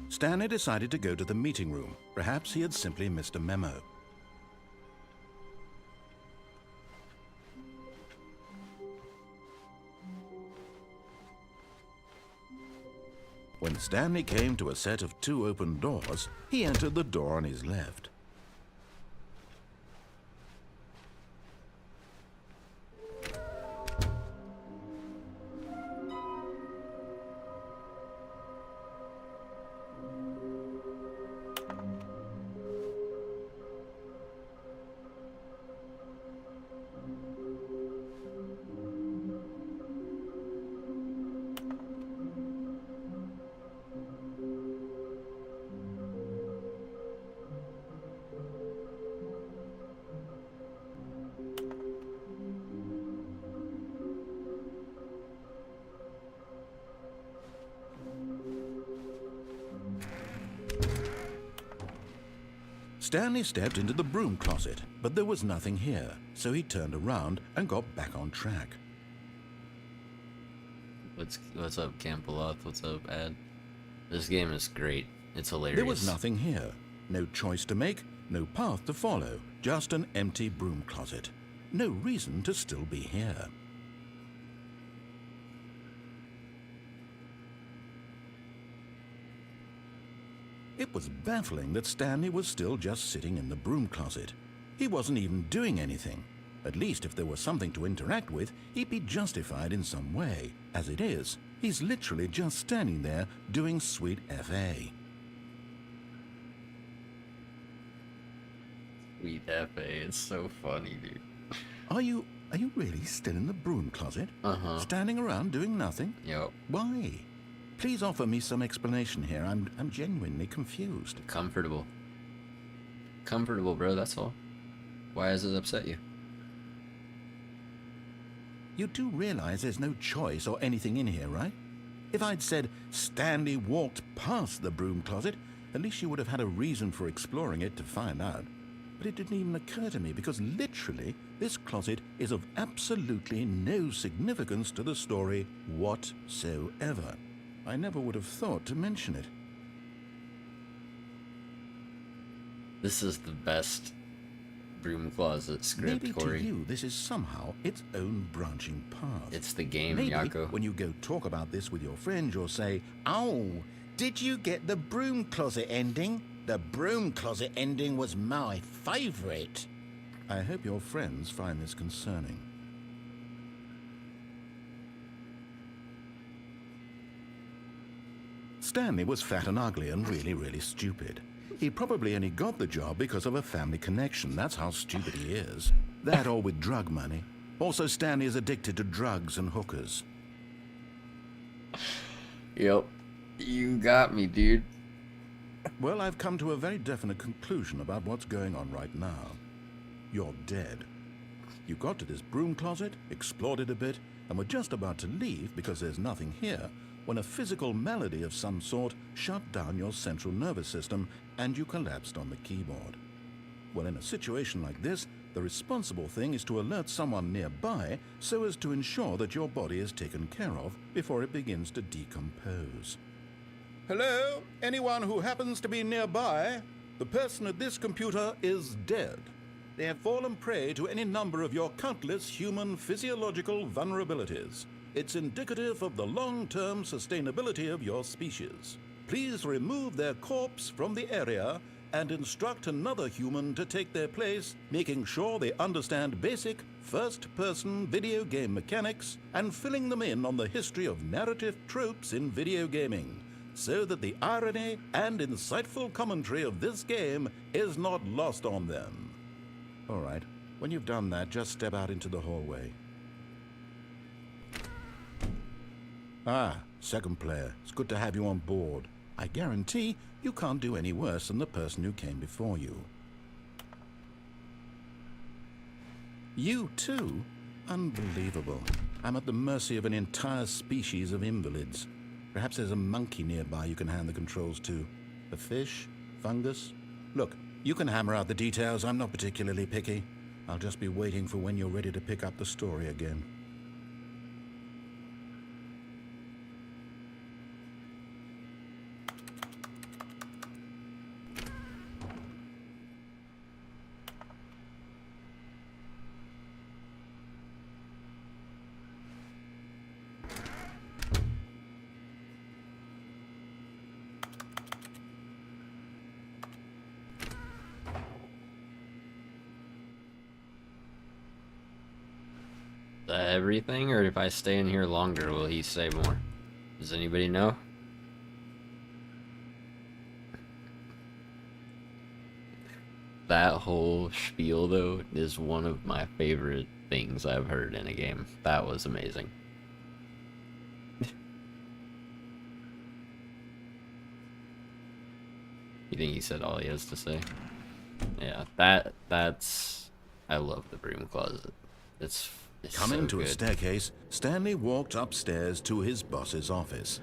Stanley decided to go to the meeting room. Perhaps he had simply missed a memo. When Stanley came to a set of 2 open doors, he entered the door on his left. Stanley stepped into the broom closet, but there was nothing here, so he turned around and got back on track.
What's up, Campbelloth? What's up, Ad? This game is great. It's hilarious.
There was nothing here. No choice to make, no path to follow, just an empty broom closet. No reason to still be here. It was baffling that Stanley was still just sitting in the broom closet. He wasn't even doing anything. At least if there was something to interact with, he'd be justified in some way. As it is, he's literally just standing there doing sweet FA.
Sweet FA, it's so funny, dude.
Are you really still in the broom closet?
Uh-huh.
Standing around doing nothing?
Yep.
Why? Please offer me some explanation here. I'm genuinely confused.
Comfortable. Comfortable, bro, that's all. Why does it upset you?
You do realize there's no choice or anything in here, right? If I'd said Stanley walked past the broom closet, at least you would have had a reason for exploring it to find out. But it didn't even occur to me because literally this closet is of absolutely no significance to the story whatsoever. I never would have thought to mention it.
This is the best broom closet script,
Maybe
Corey.
to you this is somehow its own branching path.
It's the game,
Maybe
Yako.
when you go talk about this with your friends, you'll say, "Oh, did you get the broom closet ending? The broom closet ending was my favorite." I hope your friends find this concerning. Stanley was fat and ugly and really stupid. He probably only got the job because of a family connection. That's how stupid he is. That or with drug money. Also, Stanley is addicted to drugs and hookers.
Yep. You got me, dude.
Well, I've come to a very definite conclusion about what's going on right now. You're dead. You got to this broom closet, explored it a bit, and were just about to leave because there's nothing here, when a physical malady of some sort shut down your central nervous system and you collapsed on the keyboard. Well, in a situation like this, the responsible thing is to alert someone nearby so as to ensure that your body is taken care of before it begins to decompose. Hello? Anyone who happens to be nearby? The person at this computer is dead. They have fallen prey to any number of your countless human physiological vulnerabilities. It's indicative of the long-term sustainability of your species. Please remove their corpse from the area and instruct another human to take their place, making sure they understand basic first-person video game mechanics and filling them in on the history of narrative tropes in video gaming, so that the irony and insightful commentary of this game is not lost on them. All right, when you've done that, just step out into the hallway. Ah, second player. It's good to have you on board. I guarantee you can't do any worse than the person who came before you. You too? Unbelievable. I'm at the mercy of an entire species of invalids. Perhaps there's a monkey nearby you can hand the controls to. A fish? Fungus? Look, you can hammer out the details. I'm not particularly picky. I'll just be waiting for when you're ready to pick up the story again.
Everything, or if I stay in here longer, will he say more? Does anybody know? That whole spiel, though, is one of my favorite things I've heard in a game. That was amazing. You think he said all he has to say? Yeah, that's... I love the broom closet. It's
Coming
so
to a
good.
staircase, Stanley walked upstairs to his boss's office.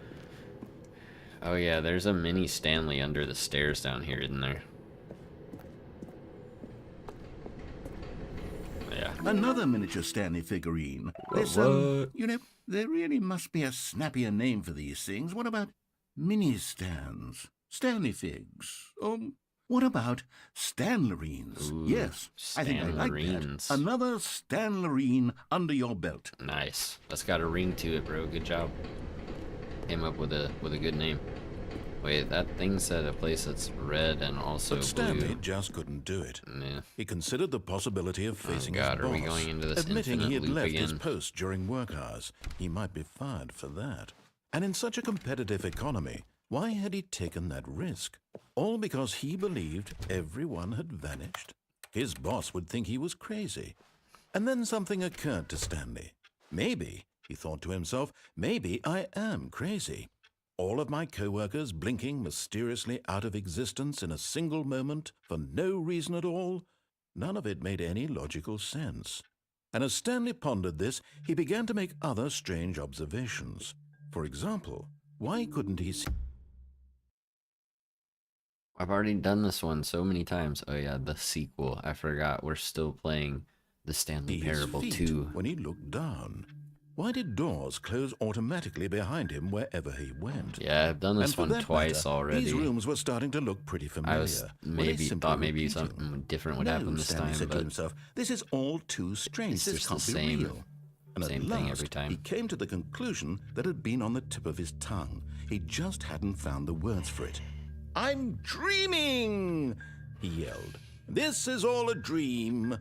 Oh yeah, there's a mini Stanley under the stairs down here, isn't there?
another miniature Stanley figurine. There's,
What?
you know, there really must be a snappier name for these things. What about mini-stands? Stanley figs? What about Stanlerines?
Ooh,
Yes, I think I like that.
Stanlerines.
Another Stanlerine under your belt.
Nice. That's got a ring to it, bro. Good job. Came up with a good name. Wait, that thing said a place that's red and also
But Stanley
blue.
just couldn't do it.
Yeah.
He considered the possibility of facing
God,
his
are
boss,
we going into this
admitting he
infinite
had
loop
left his
again?
post during work hours. He might be fired for that. And in such a competitive economy, why had he taken that risk? All because he believed everyone had vanished. His boss would think he was crazy. And then something occurred to Stanley. Maybe, he thought to himself, maybe I am crazy. All of my co-workers blinking mysteriously out of existence in a single moment for no reason at all? None of it made any logical sense. And as Stanley pondered this, he began to make other strange observations. For example, why couldn't he see
I've already done this one so many times. Oh yeah, the sequel. I forgot. We're still playing the Stanley
his
Parable
feet
2.
when he looked down? Why did doors close automatically behind him wherever he went?
Yeah, I've done this
And for
one
that
twice
matter,
already.
These rooms were starting to look pretty familiar.
I was
Were they
maybe
simply
thought maybe
repeating?
something different would
No,
happen this
Stanley
time,
said to
but
himself, this is all too strange.
it's
This
just
can't
the
be
same-
real. And
same
at
thing
last,
every time.
he came to the conclusion that had been on the tip of his tongue. He just hadn't found the words for it. I'm dreaming, he yelled. This is all a dream.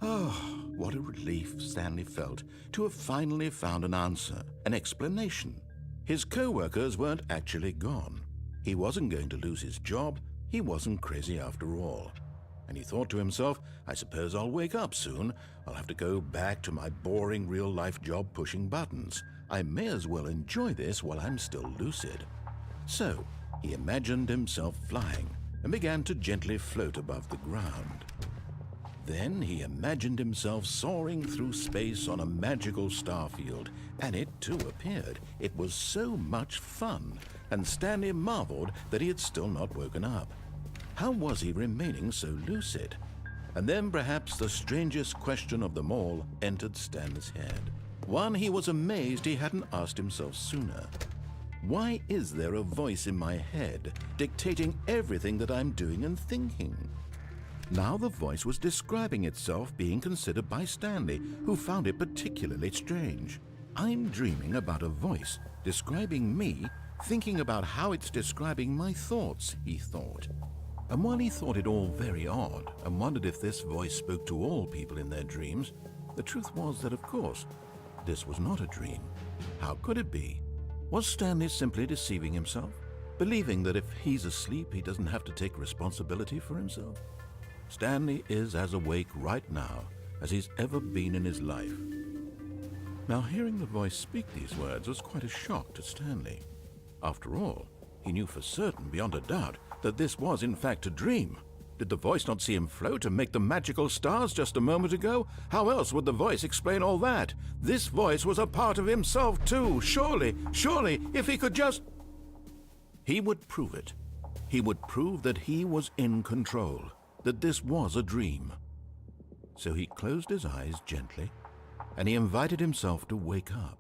Oh, what a relief Stanley felt to have finally found an answer, an explanation. His co-workers weren't actually gone. He wasn't going to lose his job. He wasn't crazy after all. And he thought to himself, I suppose I'll wake up soon. I'll have to go back to my boring real-life job pushing buttons. I may as well enjoy this while I'm still lucid. So, he imagined himself flying and began to gently float above the ground. Then he imagined himself soaring through space on a magical starfield, and it too appeared. It was so much fun, and Stanley marveled that he had still not woken up. How was he remaining so lucid? And then perhaps the strangest question of them all entered Stanley's head. One he was amazed he hadn't asked himself sooner. Why is there a voice in my head dictating everything that I'm doing and thinking? Now the voice was describing itself being considered by Stanley, who found it particularly strange. I'm dreaming about a voice describing me, thinking about how it's describing my thoughts, he thought. And while he thought it all very odd and wondered if this voice spoke to all people in their dreams, the truth was that, of course, this was not a dream. How could it be? Was Stanley simply deceiving himself, believing that if he's asleep, he doesn't have to take responsibility for himself? Stanley is as awake right now as he's ever been in his life. Now, hearing the voice speak these words was quite a shock to Stanley. After all, he knew for certain, beyond a doubt, that this was in fact a dream. Did the voice not see him float and make the magical stars just a moment ago? How else would the voice explain all that? This voice was a part of himself too. Surely, if he could just... He would prove it. He would prove that he was in control, that this was a dream. So he closed his eyes gently, and he invited himself to wake up.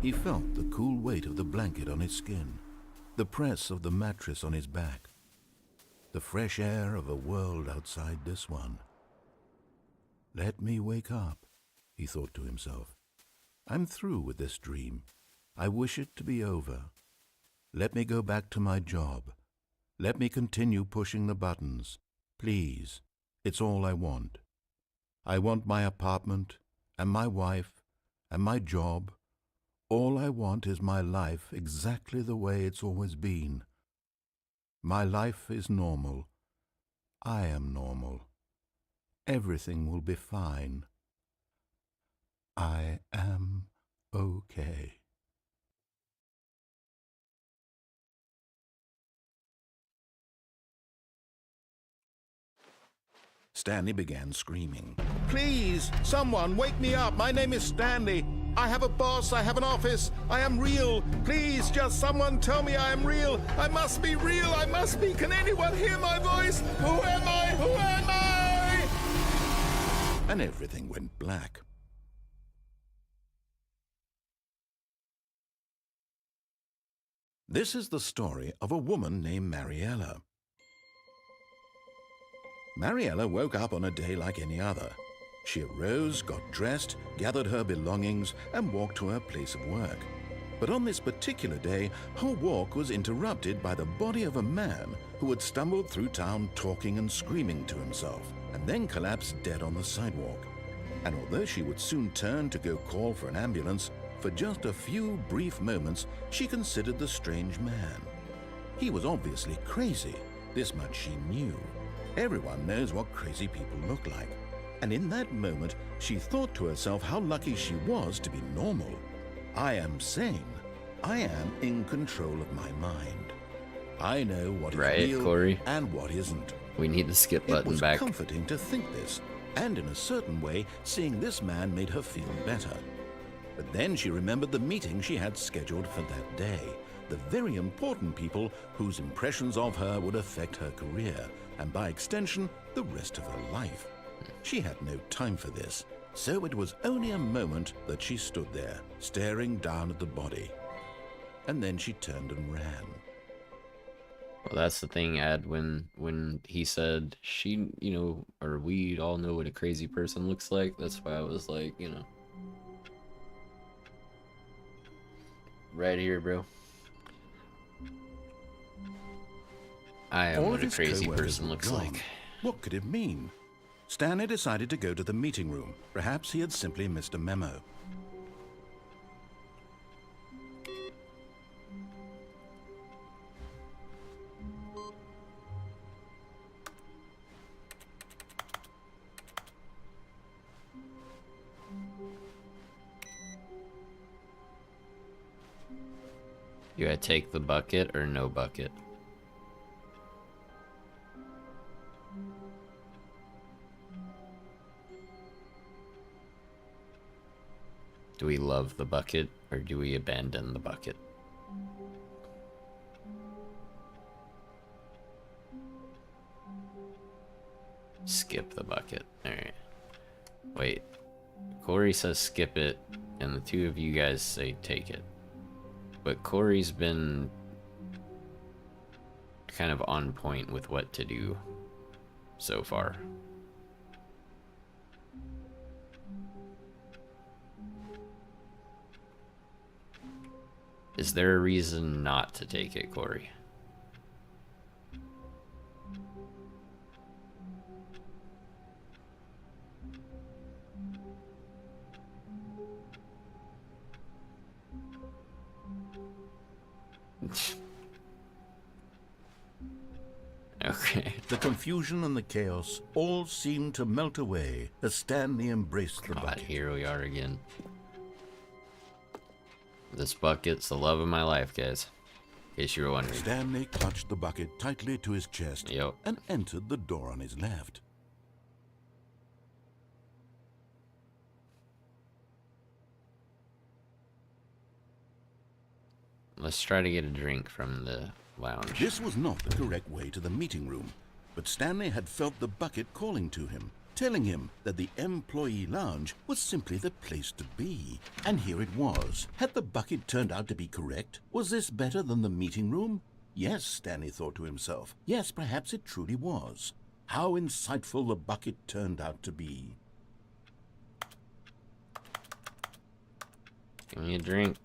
He felt the cool weight of the blanket on his skin, the press of the mattress on his back, the fresh air of a world outside this one. Let me wake up, he thought to himself. I'm through with this dream. I wish it to be over. Let me go back to my job. Let me continue pushing the buttons. Please, it's all I want. I want my apartment, and my wife, and my job. All I want is my life exactly the way it's always been. My life is normal. I am normal. Everything will be fine. I am okay. Stanley began screaming. Please, someone, wake me up. My name is Stanley. I have a boss. I have an office. I am real. Please, just someone tell me I am real. I must be real. I must be. Can anyone hear my voice? Who am I? Who am I? and everything went black. This is the story of a woman named Mariella. Mariella woke up on a day like any other. She arose, got dressed, gathered her belongings, and walked to her place of work. But on this particular day, her walk was interrupted by the body of a man who had stumbled through town talking and screaming to himself, and then collapsed dead on the sidewalk. And although she would soon turn to go call for an ambulance, for just a few brief moments she considered the strange man. He was obviously crazy, this much she knew. Everyone knows what crazy people look like. And in that moment, she thought to herself how lucky she was to be normal. I am sane. I am in control of my mind. I know what is real
Corey?
and what isn't.
We need the skip button
It was
back.
comforting to think this, and in a certain way, seeing this man made her feel better. But then she remembered the meeting she had scheduled for that day, the very important people whose impressions of her would affect her career, and by extension, the rest of her life. She had no time for this, so it was only a moment that she stood there, staring down at the body. And then she turned and ran.
Well, that's the thing, Ad, when he said she, you know, or we all know what a crazy person looks like. That's why I was like, you know. Right here, bro. I am
All
what
of
a
his
crazy
co-workers
person
were
looks
gone.
like.
What could it mean? Stanley decided to go to the meeting room. Perhaps he had simply missed a memo.
You gotta take the bucket or no bucket. Do we love the bucket or do we abandon the bucket? Skip the bucket. Alright. Wait. Corey says skip it, and the two of you guys say take it. But Corey's been kind of on point with what to do so far. Is there a reason not to take it, Corey? Okay.
The confusion and the chaos all seemed to melt away as Stanley embraced the
God,
bucket.
here we are again. This bucket's the love of my life, guys. In case you were wondering.
Stanley clutched the bucket tightly to his chest
Yep.
and entered the door on his left.
Let's try to get a drink from the lounge.
This was not the correct way to the meeting room, but Stanley had felt the bucket calling to him, telling him that the employee lounge was simply the place to be. And here it was. Had the bucket turned out to be correct? Was this better than the meeting room? Yes, Stanley thought to himself. Yes, perhaps it truly was. How insightful the bucket turned out to be.
Give me a drink.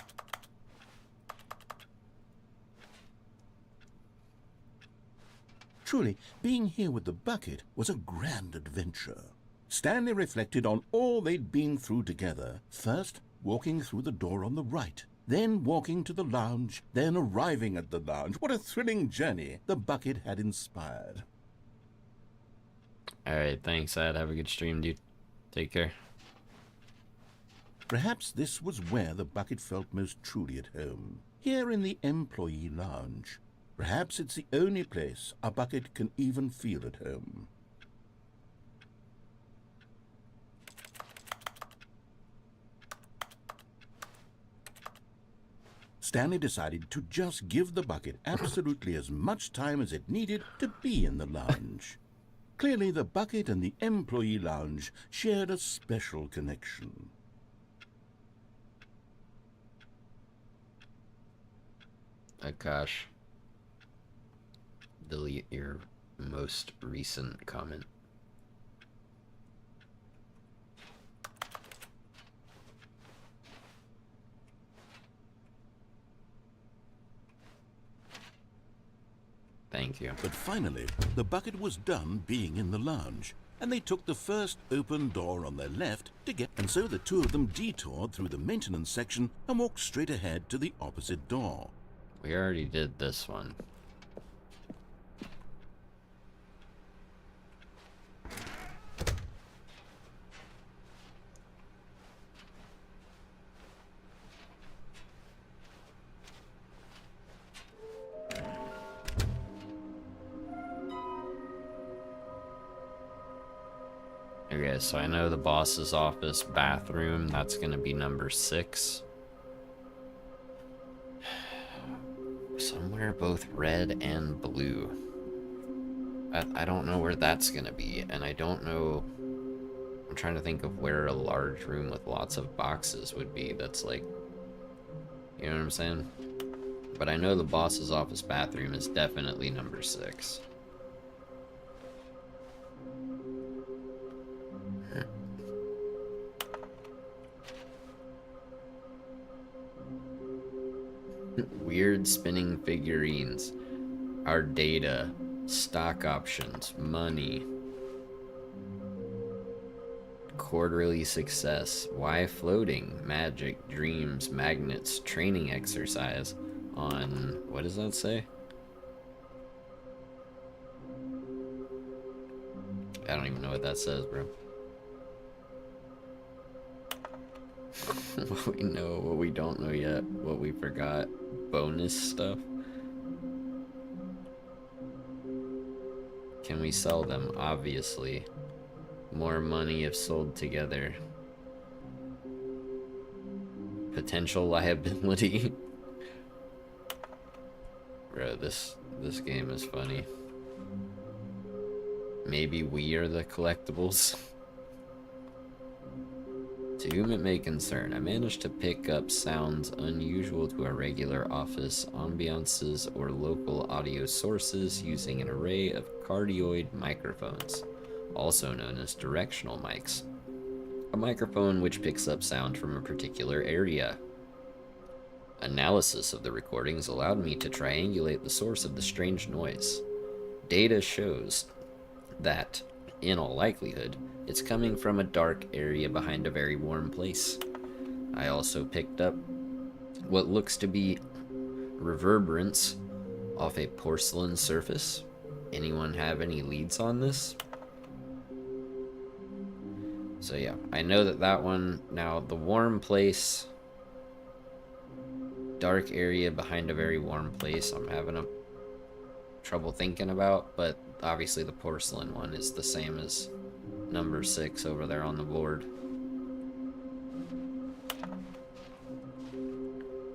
Truly, being here with the bucket was a grand adventure. Stanley reflected on all they'd been through together. First, walking through the door on the right, then walking to the lounge, then arriving at the lounge. What a thrilling journey the bucket had inspired.
Alright, thanks, Ad. Have a good stream, dude. Take care.
Perhaps this was where the bucket felt most truly at home, here in the employee lounge. Perhaps it's the only place a bucket can even feel at home. Stanley decided to just give the bucket absolutely as much time as it needed to be in the lounge.
Clearly, the bucket and the employee lounge shared a special connection.
Oh gosh. Delete your most recent comment. Thank you.
But finally, the bucket was done being in the lounge, and they took the first open door on their left to get... And so the two of them detoured through the maintenance section and walked straight ahead to the opposite door.
We already did this one. Okay, so I know the boss's office bathroom, that's gonna be number 6. Somewhere both red and blue. I don't know where that's gonna be, and I don't know... I'm trying to think of where a large room with lots of boxes would be that's like... You know what I'm saying? But I know the boss's office bathroom is definitely number 6. Weird spinning figurines. Our data. Stock options. Money. Quarterly success. Why floating? Magic. Dreams. Magnets. Training exercise. On... What does that say? I don't even know what that says, bro. What we know, what we don't know yet, what we forgot, bonus stuff. Can we sell them? Obviously. More money if sold together. Potential liability. Bro, this game is funny. Maybe we are the collectibles. To whom it may concern, I managed to pick up sounds unusual to our regular office ambiances or local audio sources using an array of cardioid microphones, also known as directional mics. A microphone which picks up sound from a particular area. Analysis of the recordings allowed me to triangulate the source of the strange noise. Data shows that, in all likelihood, it's coming from a dark area behind a very warm place. I also picked up what looks to be reverberance off a porcelain surface. Anyone have any leads on this? So yeah, I know that one. Now, the warm place, dark area behind a very warm place, I'm having a trouble thinking about, but obviously the porcelain one is the same as number 6 over there on the board.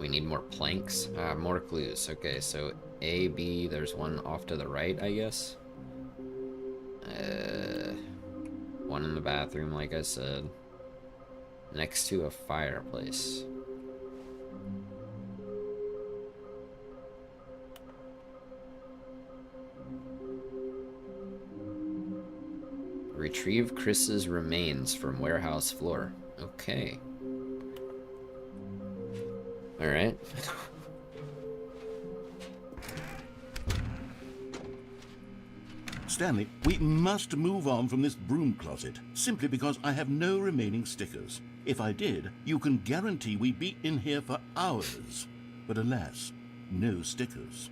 We need more planks. More clues. Okay, so A, B, there's one off to the right, I guess. One in the bathroom, like I said. Next to a fireplace. Retrieve Chris's remains from warehouse floor. Okay. Alright.
Stanley, we must move on from this broom closet, simply because I have no remaining stickers. If I did, you can guarantee we'd be in here for hours. But alas, no stickers.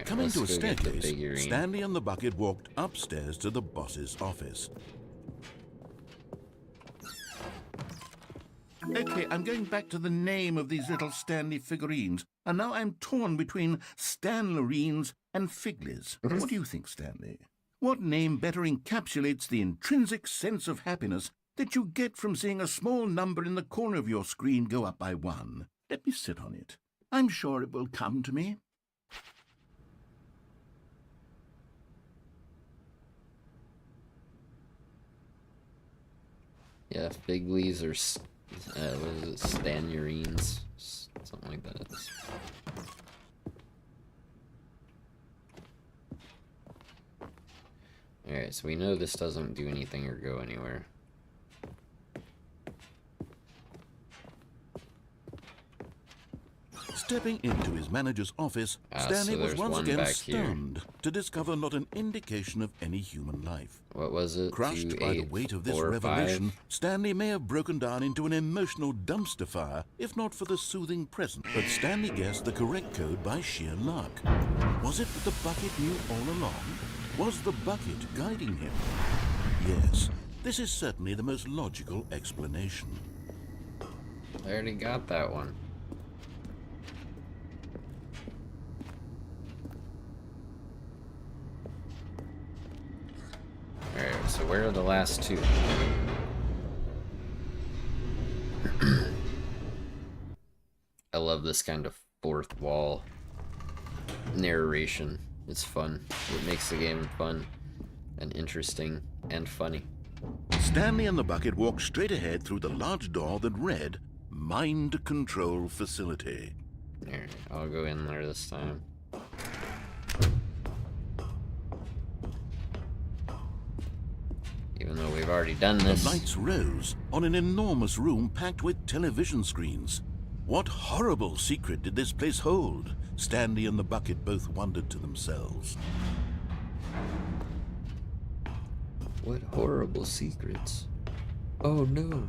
Coming to a staircase, Stanley and the bucket walked upstairs to the boss's office. Okay, I'm going back to the name of these little Stanley figurines, and now I'm torn between Stanlerines and Figlies. What do you think, Stanley? What name better encapsulates the intrinsic sense of happiness that you get from seeing a small number in the corner of your screen go up by 1? Let me sit on it. I'm sure it will come to me.
Yeah, Figlies or what is it, Stanurines, something like that. Alright, so we know this doesn't do anything or go anywhere.
Stepping into his manager's office, Stanley
so
was
there's
once
one
again
back here.
stunned to discover not an indication of any human life.
What was it?
Crushed
2,
by the
8,
weight of this
4,
revelation,
5?
Stanley may have broken down into an emotional dumpster fire, if not for the soothing present. But Stanley guessed the correct code by sheer luck. Was it that the bucket knew all along? Was the bucket guiding him? Yes, this is certainly the most logical explanation.
I already got that one. Alright, so where are the last 2? I love this kind of fourth wall narration. It's fun. It makes the game fun and interesting and funny.
Stanley and the bucket walked straight ahead through the large door that read, Mind Control Facility.
Alright, I'll go in there this time. Even though we've already done this.
The lights rose on an enormous room packed with television screens. What horrible secret did this place hold? Stanley and the bucket both wondered to themselves.
What horrible secrets. Oh no.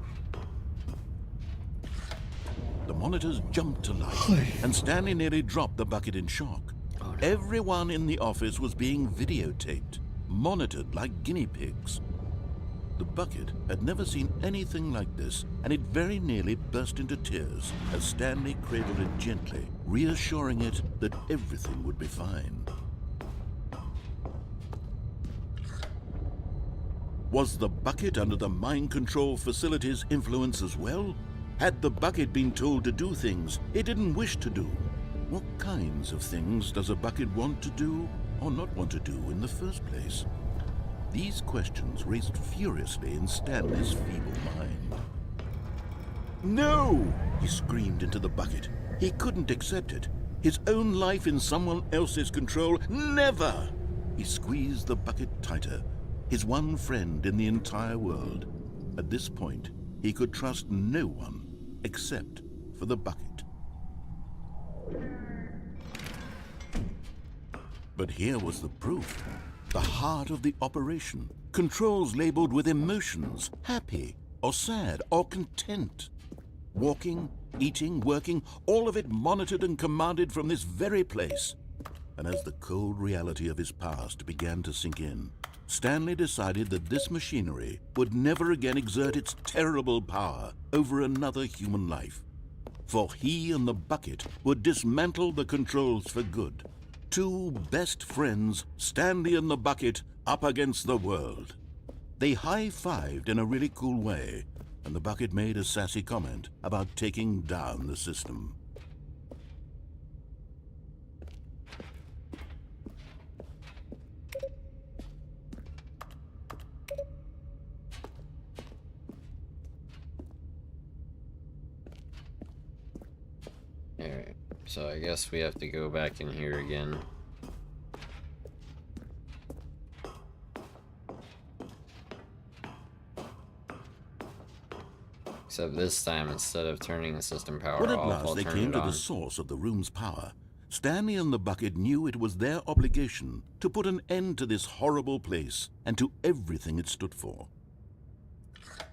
The monitors jumped to life, and Stanley nearly dropped the bucket in shock.
Oh, no.
Everyone in the office was being videotaped, monitored like guinea pigs. The bucket had never seen anything like this, and it very nearly burst into tears as Stanley cradled it gently, reassuring it that everything would be fine. Was the bucket under the mind control facility's influence as well? Had the bucket been told to do things it didn't wish to do? What kinds of things does a bucket want to do or not want to do in the first place? These questions raced furiously in Stanley's feeble mind. No! He screamed into the bucket. He couldn't accept it. His own life in someone else's control, never! He squeezed the bucket tighter, his one friend in the entire world. At this point, he could trust no one except for the bucket. But here was the proof. The heart of the operation. Controls labeled with emotions, happy or sad or content. Walking, eating, working, all of it monitored and commanded from this very place. And as the cold reality of his past began to sink in, Stanley decided that this machinery would never again exert its terrible power over another human life. For he and the bucket would dismantle the controls for good. Two best friends, Stanley and the bucket, up against the world. They high-fived in a really cool way, and the bucket made a sassy comment about taking down the system.
Alright, so I guess we have to go back in here again. Except this time, instead of turning the system power
When at
off,
last
I'll
they
turn
came
it
to
on.
the source of the room's power, Stanley and the bucket knew it was their obligation to put an end to this horrible place and to everything it stood for.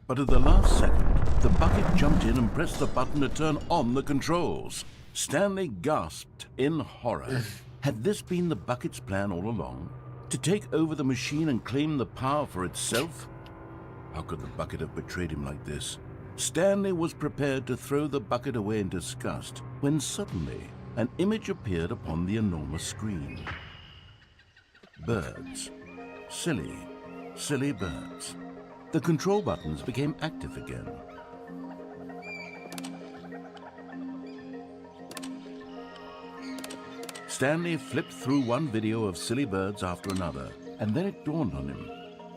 But at the last second, the bucket jumped in and pressed the button to turn on the controls. Stanley gasped in horror. Had this been the bucket's plan all along? To take over the machine and claim the power for itself? How could the bucket have betrayed him like this? Stanley was prepared to throw the bucket away in disgust when suddenly an image appeared upon the enormous screen. Birds. Silly, silly birds. The control buttons became active again. Stanley flipped through one video of silly birds after another, and then it dawned on him.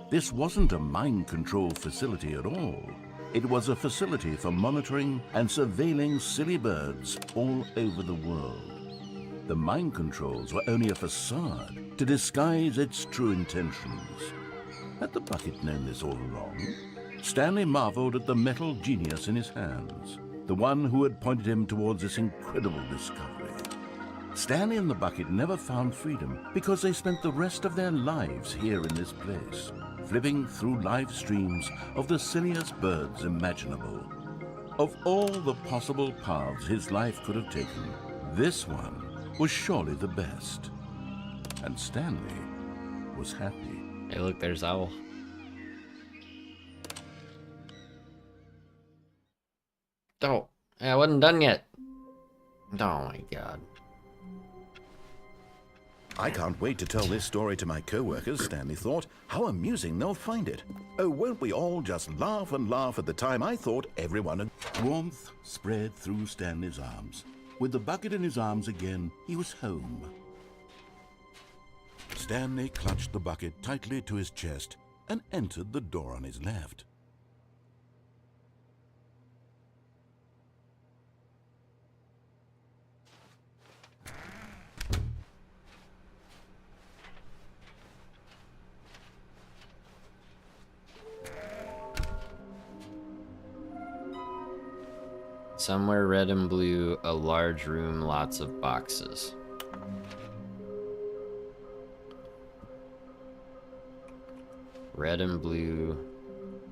This wasn't a mind control facility at all. It was a facility for monitoring and surveilling silly birds all over the world. The mind controls were only a facade to disguise its true intentions. Had the bucket known this all along? Stanley marveled at the metal genius in his hands, the one who had pointed him towards this incredible discovery. Stanley and the bucket never found freedom because they spent the rest of their lives here in this place, flipping through live streams of the silliest birds imaginable. Of all the possible paths his life could have taken, this one was surely the best. And Stanley was happy.
Hey, look, there's Owl. Oh, I wasn't done yet. Oh my god.
I can't wait to tell this story to my co-workers, Stanley thought. How amusing they'll find it. Oh, won't we all just laugh and laugh at the time I thought everyone had...
Warmth spread through Stanley's arms. With the bucket in his arms again, he was home. Stanley clutched the bucket tightly to his chest and entered the door on his left.
Somewhere red and blue, a large room, lots of boxes. Red and blue,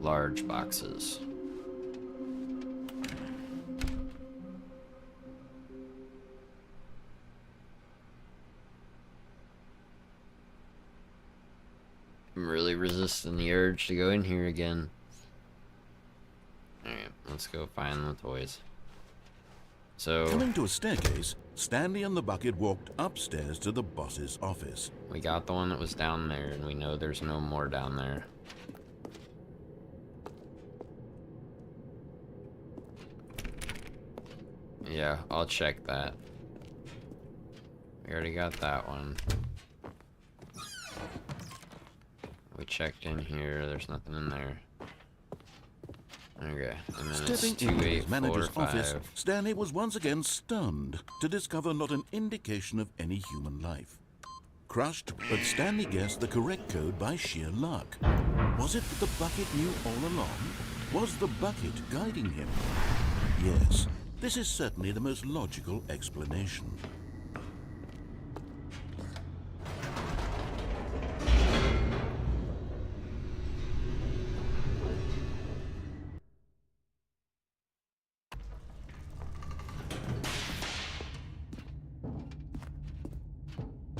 large boxes. I'm really resisting the urge to go in here again. Alright, let's go find the toys. So,
Coming to a staircase, Stanley and the bucket walked upstairs to the boss's office.
we got the one that was down there, and we know there's no more down there. Yeah, I'll check that. We already got that one. We checked in here, there's nothing in there. Okay, and then it's
Stepping into his manager's
2845.
office, Stanley was once again stunned to discover not an indication of any human life. Crushed, but Stanley guessed the correct code by sheer luck. Was it that the bucket knew all along? Was the bucket guiding him? Yes, this is certainly the most logical explanation.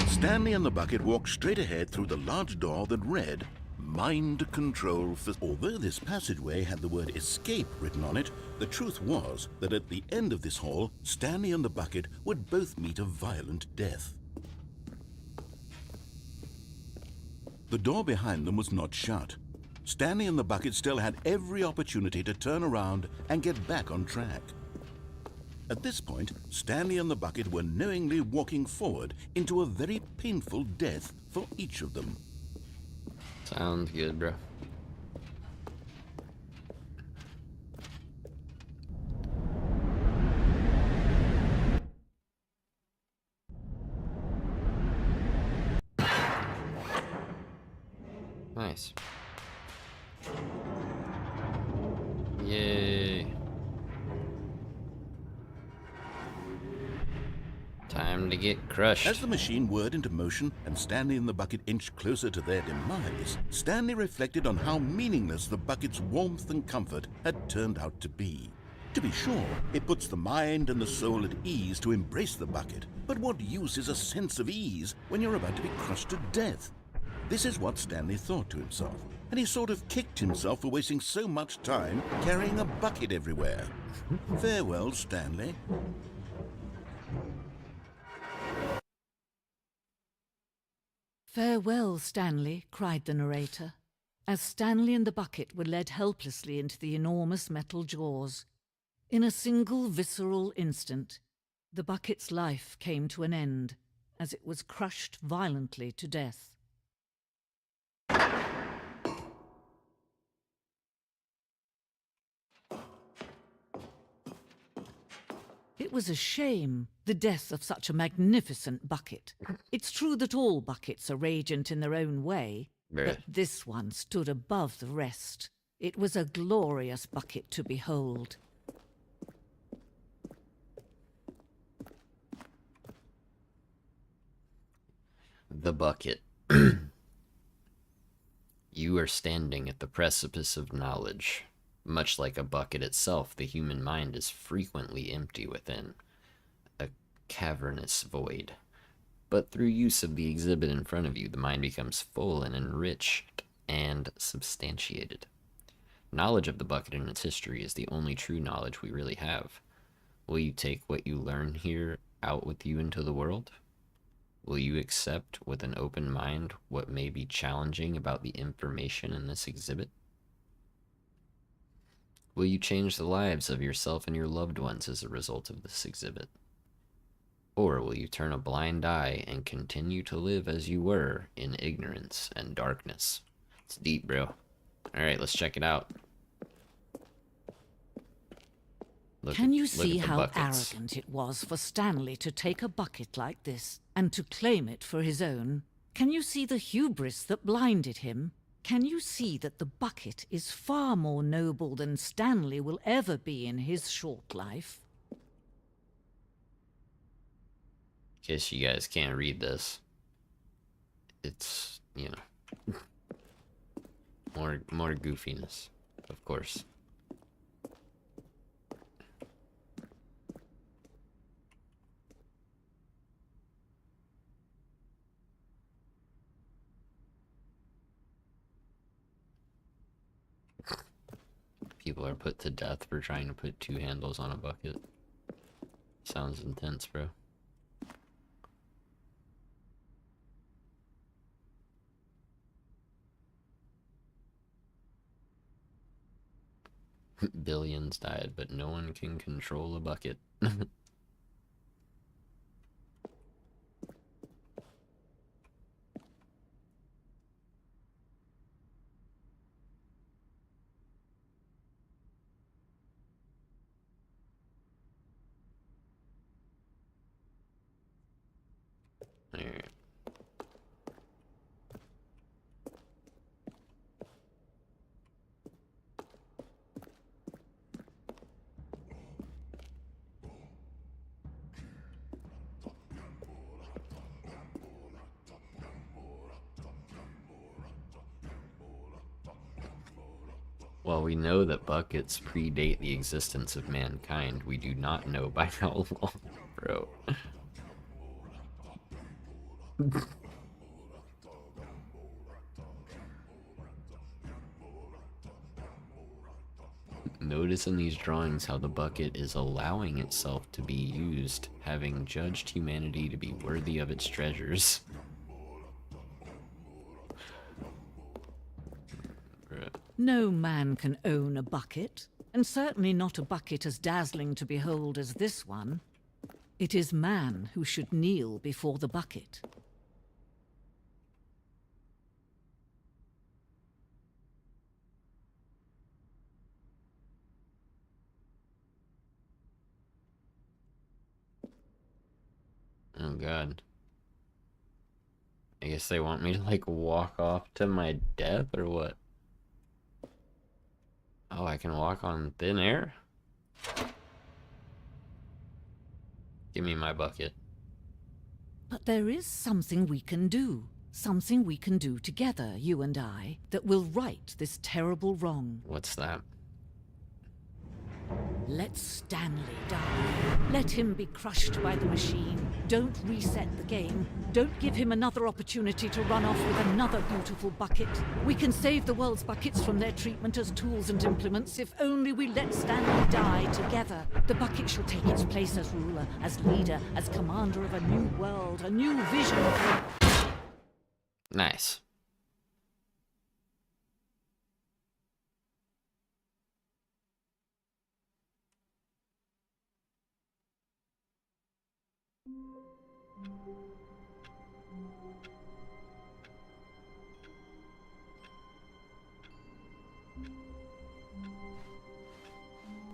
Stanley and the bucket walked straight ahead through the large door that read, Mind Control. Although this passageway had the word escape written on it, the truth was that at the end of this hall, Stanley and the bucket would both meet a violent death. The door behind them was not shut. Stanley and the bucket still had every opportunity to turn around and get back on track. At this point, Stanley and the bucket were knowingly walking forward into a very painful death for each of them.
Sounds good, bro. Nice. Yay. Time to get crushed.
As the machine whirred into motion and Stanley and the bucket inched closer to their demise, Stanley reflected on how meaningless the bucket's warmth and comfort had turned out to be. To be sure, it puts the mind and the soul at ease to embrace the bucket, but what use is a sense of ease when you're about to be crushed to death?
This is what Stanley thought to himself, and he sort of kicked himself for wasting so much time carrying a bucket everywhere. Farewell, Stanley.
"Farewell, Stanley," cried the narrator, as Stanley and the bucket were led helplessly into the enormous metal jaws. In a single visceral instant, the bucket's life came to an end, as it was crushed violently to death. It was a shame, the death of such a magnificent bucket. It's true that all buckets are radiant in their own way, but this one stood above the rest. It was a glorious bucket to behold.
The bucket. You are standing at the precipice of knowledge. Much like a bucket itself, the human mind is frequently empty within, a cavernous void. But through use of the exhibit in front of you, the mind becomes full and enriched and substantiated. Knowledge of the bucket and its history is the only true knowledge we really have. Will you take what you learn here out with you into the world? Will you accept with an open mind what may be challenging about the information in this exhibit? Will you change the lives of yourself and your loved ones as a result of this exhibit? Or will you turn a blind eye and continue to live as you were in ignorance and darkness? It's deep, bro. Alright, let's check it out.
Can you see how arrogant it was for Stanley to take a bucket like this and to claim it for his own? Can you see the hubris that blinded him? Can you see that the bucket is far more noble than Stanley will ever be in his short life?
In case you guys can't read this, it's, you know, more goofiness, of course. People are put to death for trying to put two handles on a bucket. Sounds intense, bro. Billions died, but no one can control a bucket. Alright. While we know that buckets predate the existence of mankind, we do not know by how long, bro. Notice in these drawings how the bucket is allowing itself to be used, having judged humanity to be worthy of its treasures.
No man can own a bucket, and certainly not a bucket as dazzling to behold as this one. It is man who should kneel before the bucket.
Oh god. I guess they want me to like walk off to my death or what? Oh, I can walk on thin air? Give me my bucket.
But there is something we can do. Something we can do together, you and I, that will right this terrible wrong.
What's that?
Let Stanley die. Let him be crushed by the machine. Don't reset the game. Don't give him another opportunity to run off with another beautiful bucket. We can save the world's buckets from their treatment as tools and implements if only we let Stanley die together. The bucket shall take its place as ruler, as leader, as commander of a new world, a new vision.
Nice.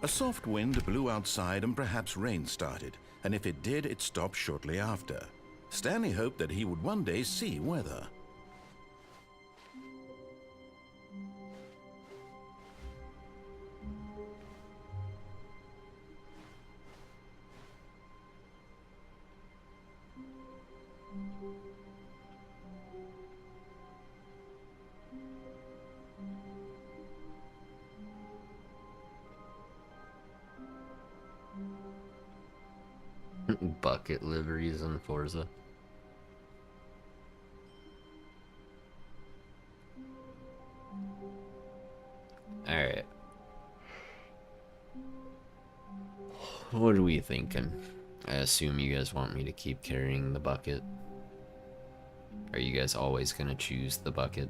A soft wind blew outside and perhaps rain started, and if it did, it stopped shortly after. Stanley hoped that he would one day see weather.
Bucket liveries in Forza. Alright. What are we thinking? I assume you guys want me to keep carrying the bucket. Are you guys always gonna choose the bucket?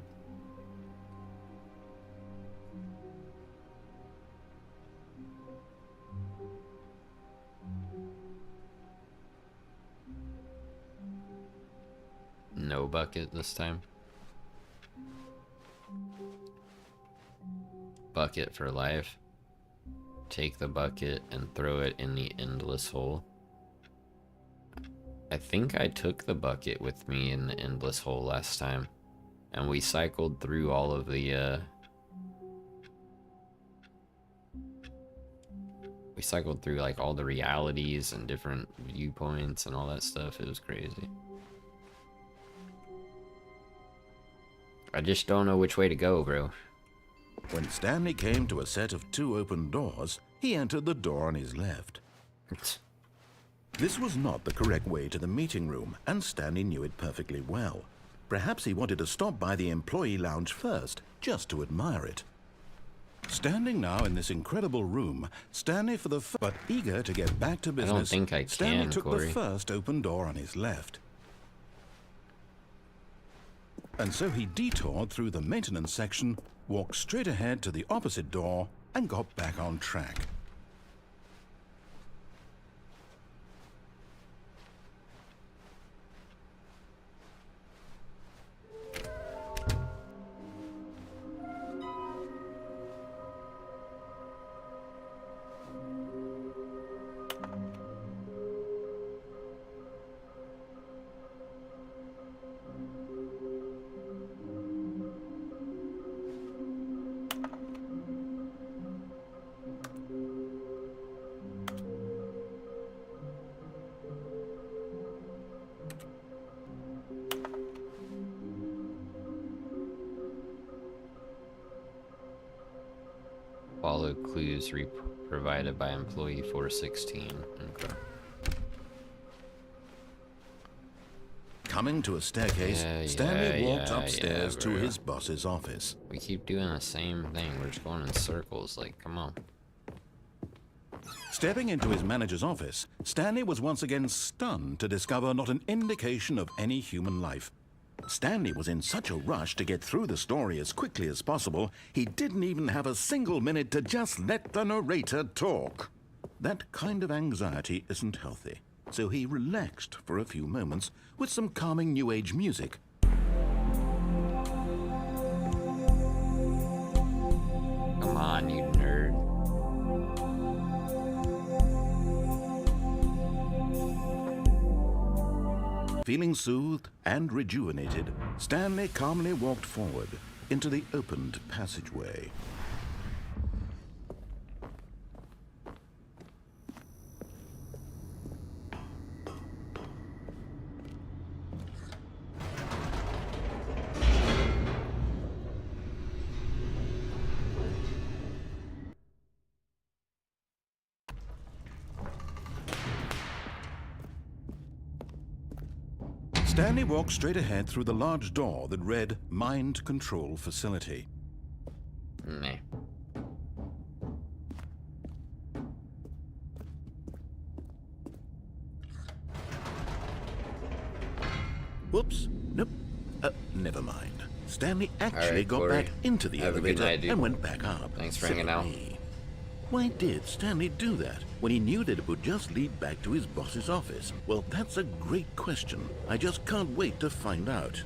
No bucket this time. Bucket for life. Take the bucket and throw it in the endless hole. I think I took the bucket with me in the endless hole last time, and we cycled through all of the we cycled through like all the realities and different viewpoints and all that stuff. It was crazy. I just don't know which way to go, bro.
When Stanley came to a set of 2 open doors, he entered the door on his left. This was not the correct way to the meeting room, and Stanley knew it perfectly well. Perhaps he wanted to stop by the employee lounge first, just to admire it. Standing now in this incredible room, Stanley but eager to get back to business,
I don't think I can,
Stanley took
Corey.
the first open door on his left. And so he detoured through the maintenance section, walked straight ahead to the opposite door, and got back on track.
Follow clues provided by employee 416. Okay.
Coming to a staircase, Stanley walked upstairs to
bro.
his boss's office.
We keep doing the same thing. We're just going in circles. Like, come on.
Stepping into his manager's office, Stanley was once again stunned to discover not an indication of any human life. Stanley was in such a rush to get through the story as quickly as possible, he didn't even have a single minute to just let the narrator talk. That kind of anxiety isn't healthy, so he relaxed for a few moments with some calming New Age music.
Come on, you nerd.
Feeling soothed and rejuvenated, Stanley calmly walked forward into the opened passageway. Stanley walked straight ahead through the large door that read Mind Control Facility.
Meh.
Whoops. Nope. Never mind. Stanley actually
Alright,
got
Corey.
back into the
Have a good
elevator
night, dude.
and went back up.
Thanks for
Silly
hanging out.
me. Why did Stanley do that when he knew that it would just lead back to his boss's office? Well, that's a great question. I just can't wait to find out.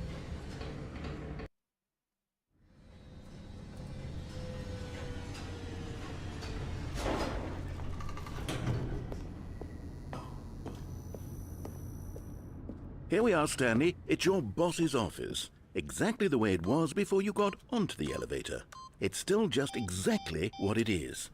Here we are, Stanley. It's your boss's office. Exactly the way it was before you got onto the elevator. It's still just exactly what it is.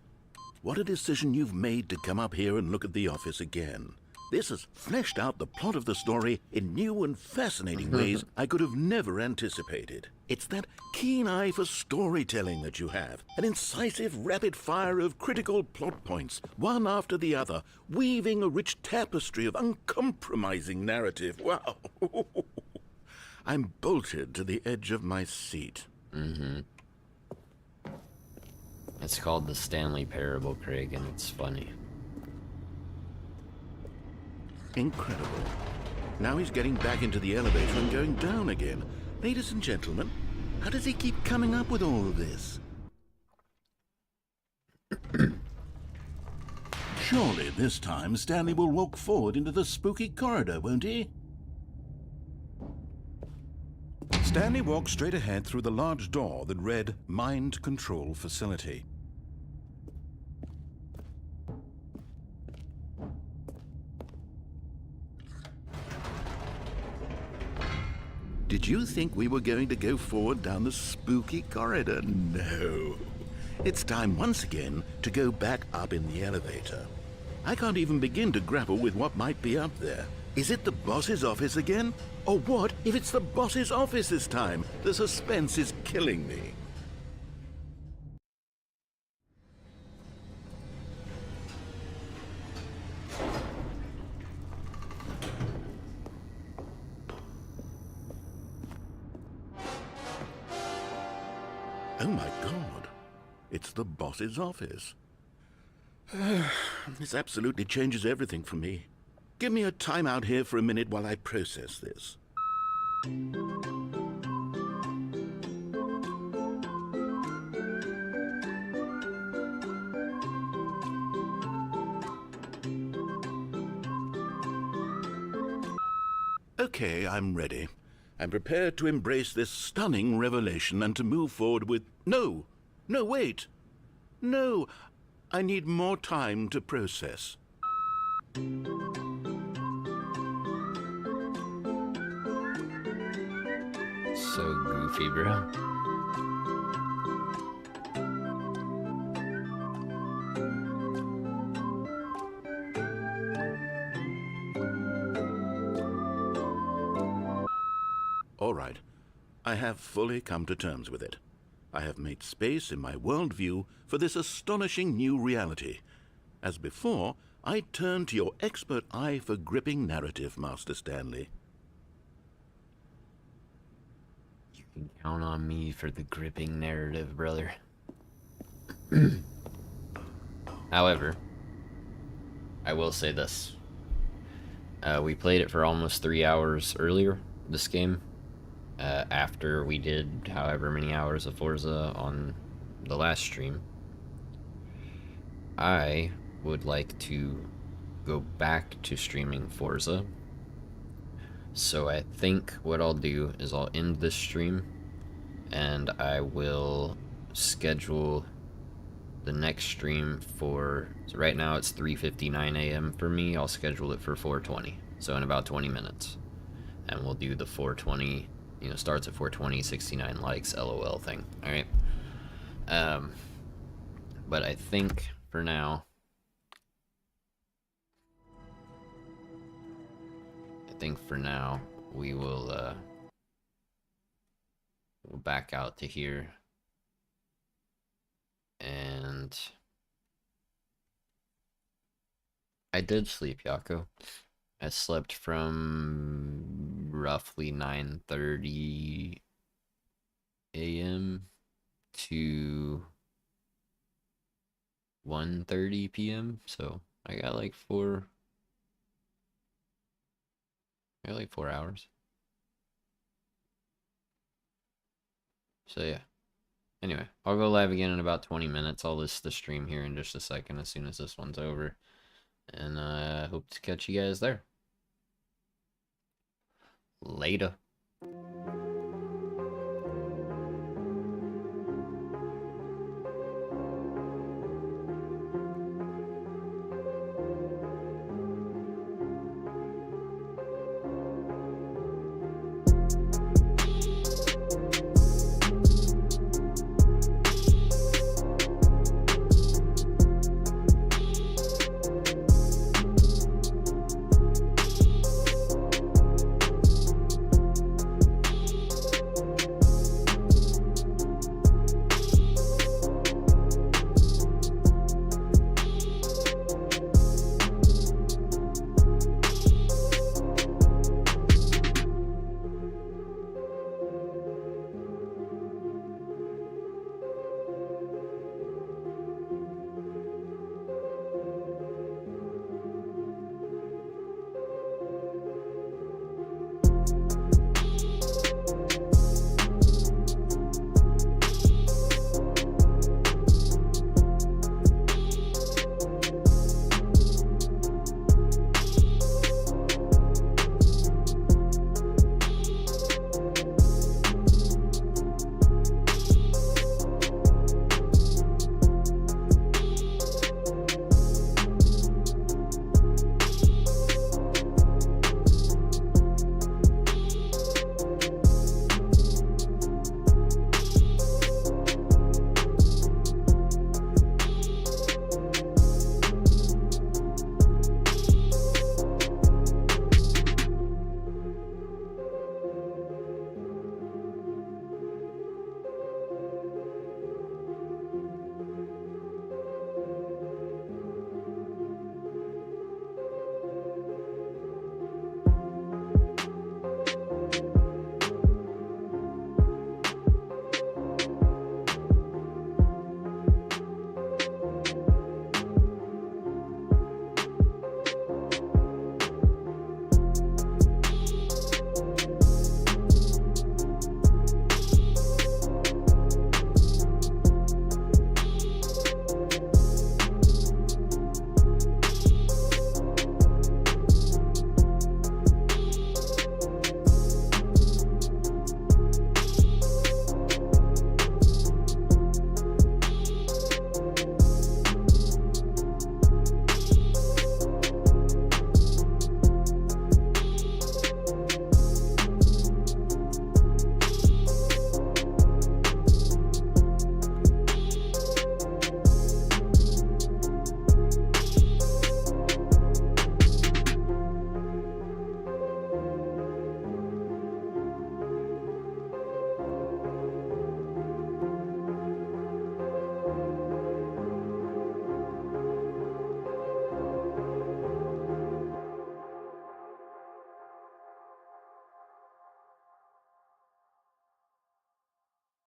What a decision you've made to come up here and look at the office again. This has fleshed out the plot of the story in new and fascinating ways I could have never anticipated. It's that keen eye for storytelling that you have, an incisive rapid fire of critical plot points, one after the other, weaving a rich tapestry of uncompromising narrative. Wow. I'm bolted to the edge of my seat.
It's called the Stanley Parable, Craig, and it's funny.
Incredible. Now he's getting back into the elevator and going down again. Ladies and gentlemen, how does he keep coming up with all of this? Surely this time Stanley will walk forward into the spooky corridor, won't he? Stanley walked straight ahead through the large door that read Mind Control Facility. Did you think we were going to go forward down the spooky corridor? No. It's time once again to go back up in the elevator. I can't even begin to grapple with what might be up there. Is it the boss's office again? Or what if it's the boss's office this time? The suspense is killing me. Oh my God, it's the boss's office. This absolutely changes everything for me. Give me a time out here for a minute while I process this. Okay, I'm ready. I'm prepared to embrace this stunning revelation and to move forward with... No! No, wait! No! I need more time to process.
So goofy, bro.
All right. I have fully come to terms with it. I have made space in my worldview for this astonishing new reality. As before, I turn to your expert eye for gripping narrative, Master Stanley.
You can count on me for the gripping narrative, brother. However, I will say this. We played it for almost 3 hours earlier, this game. After we did however many hours of Forza on the last stream. I would like to go back to streaming Forza. So I think what I'll do is I'll end this stream and I will schedule the next stream for, so right now it's 3:59 a.m. for me. I'll schedule it for 4:20, so in about 20 minutes. And we'll do the 4:20, you know, starts at 4:20, 69 likes, LOL thing. All right. But I think for now, we will we'll back out to here. And I did sleep, Yako. I slept from roughly 9:30 a.m. to 1:30 p.m. So I got like 4 hours. So yeah. Anyway, I'll go live again in about 20 minutes. I'll list the stream here in just a second as soon as this one's over. And I hope to catch you guys there. Later.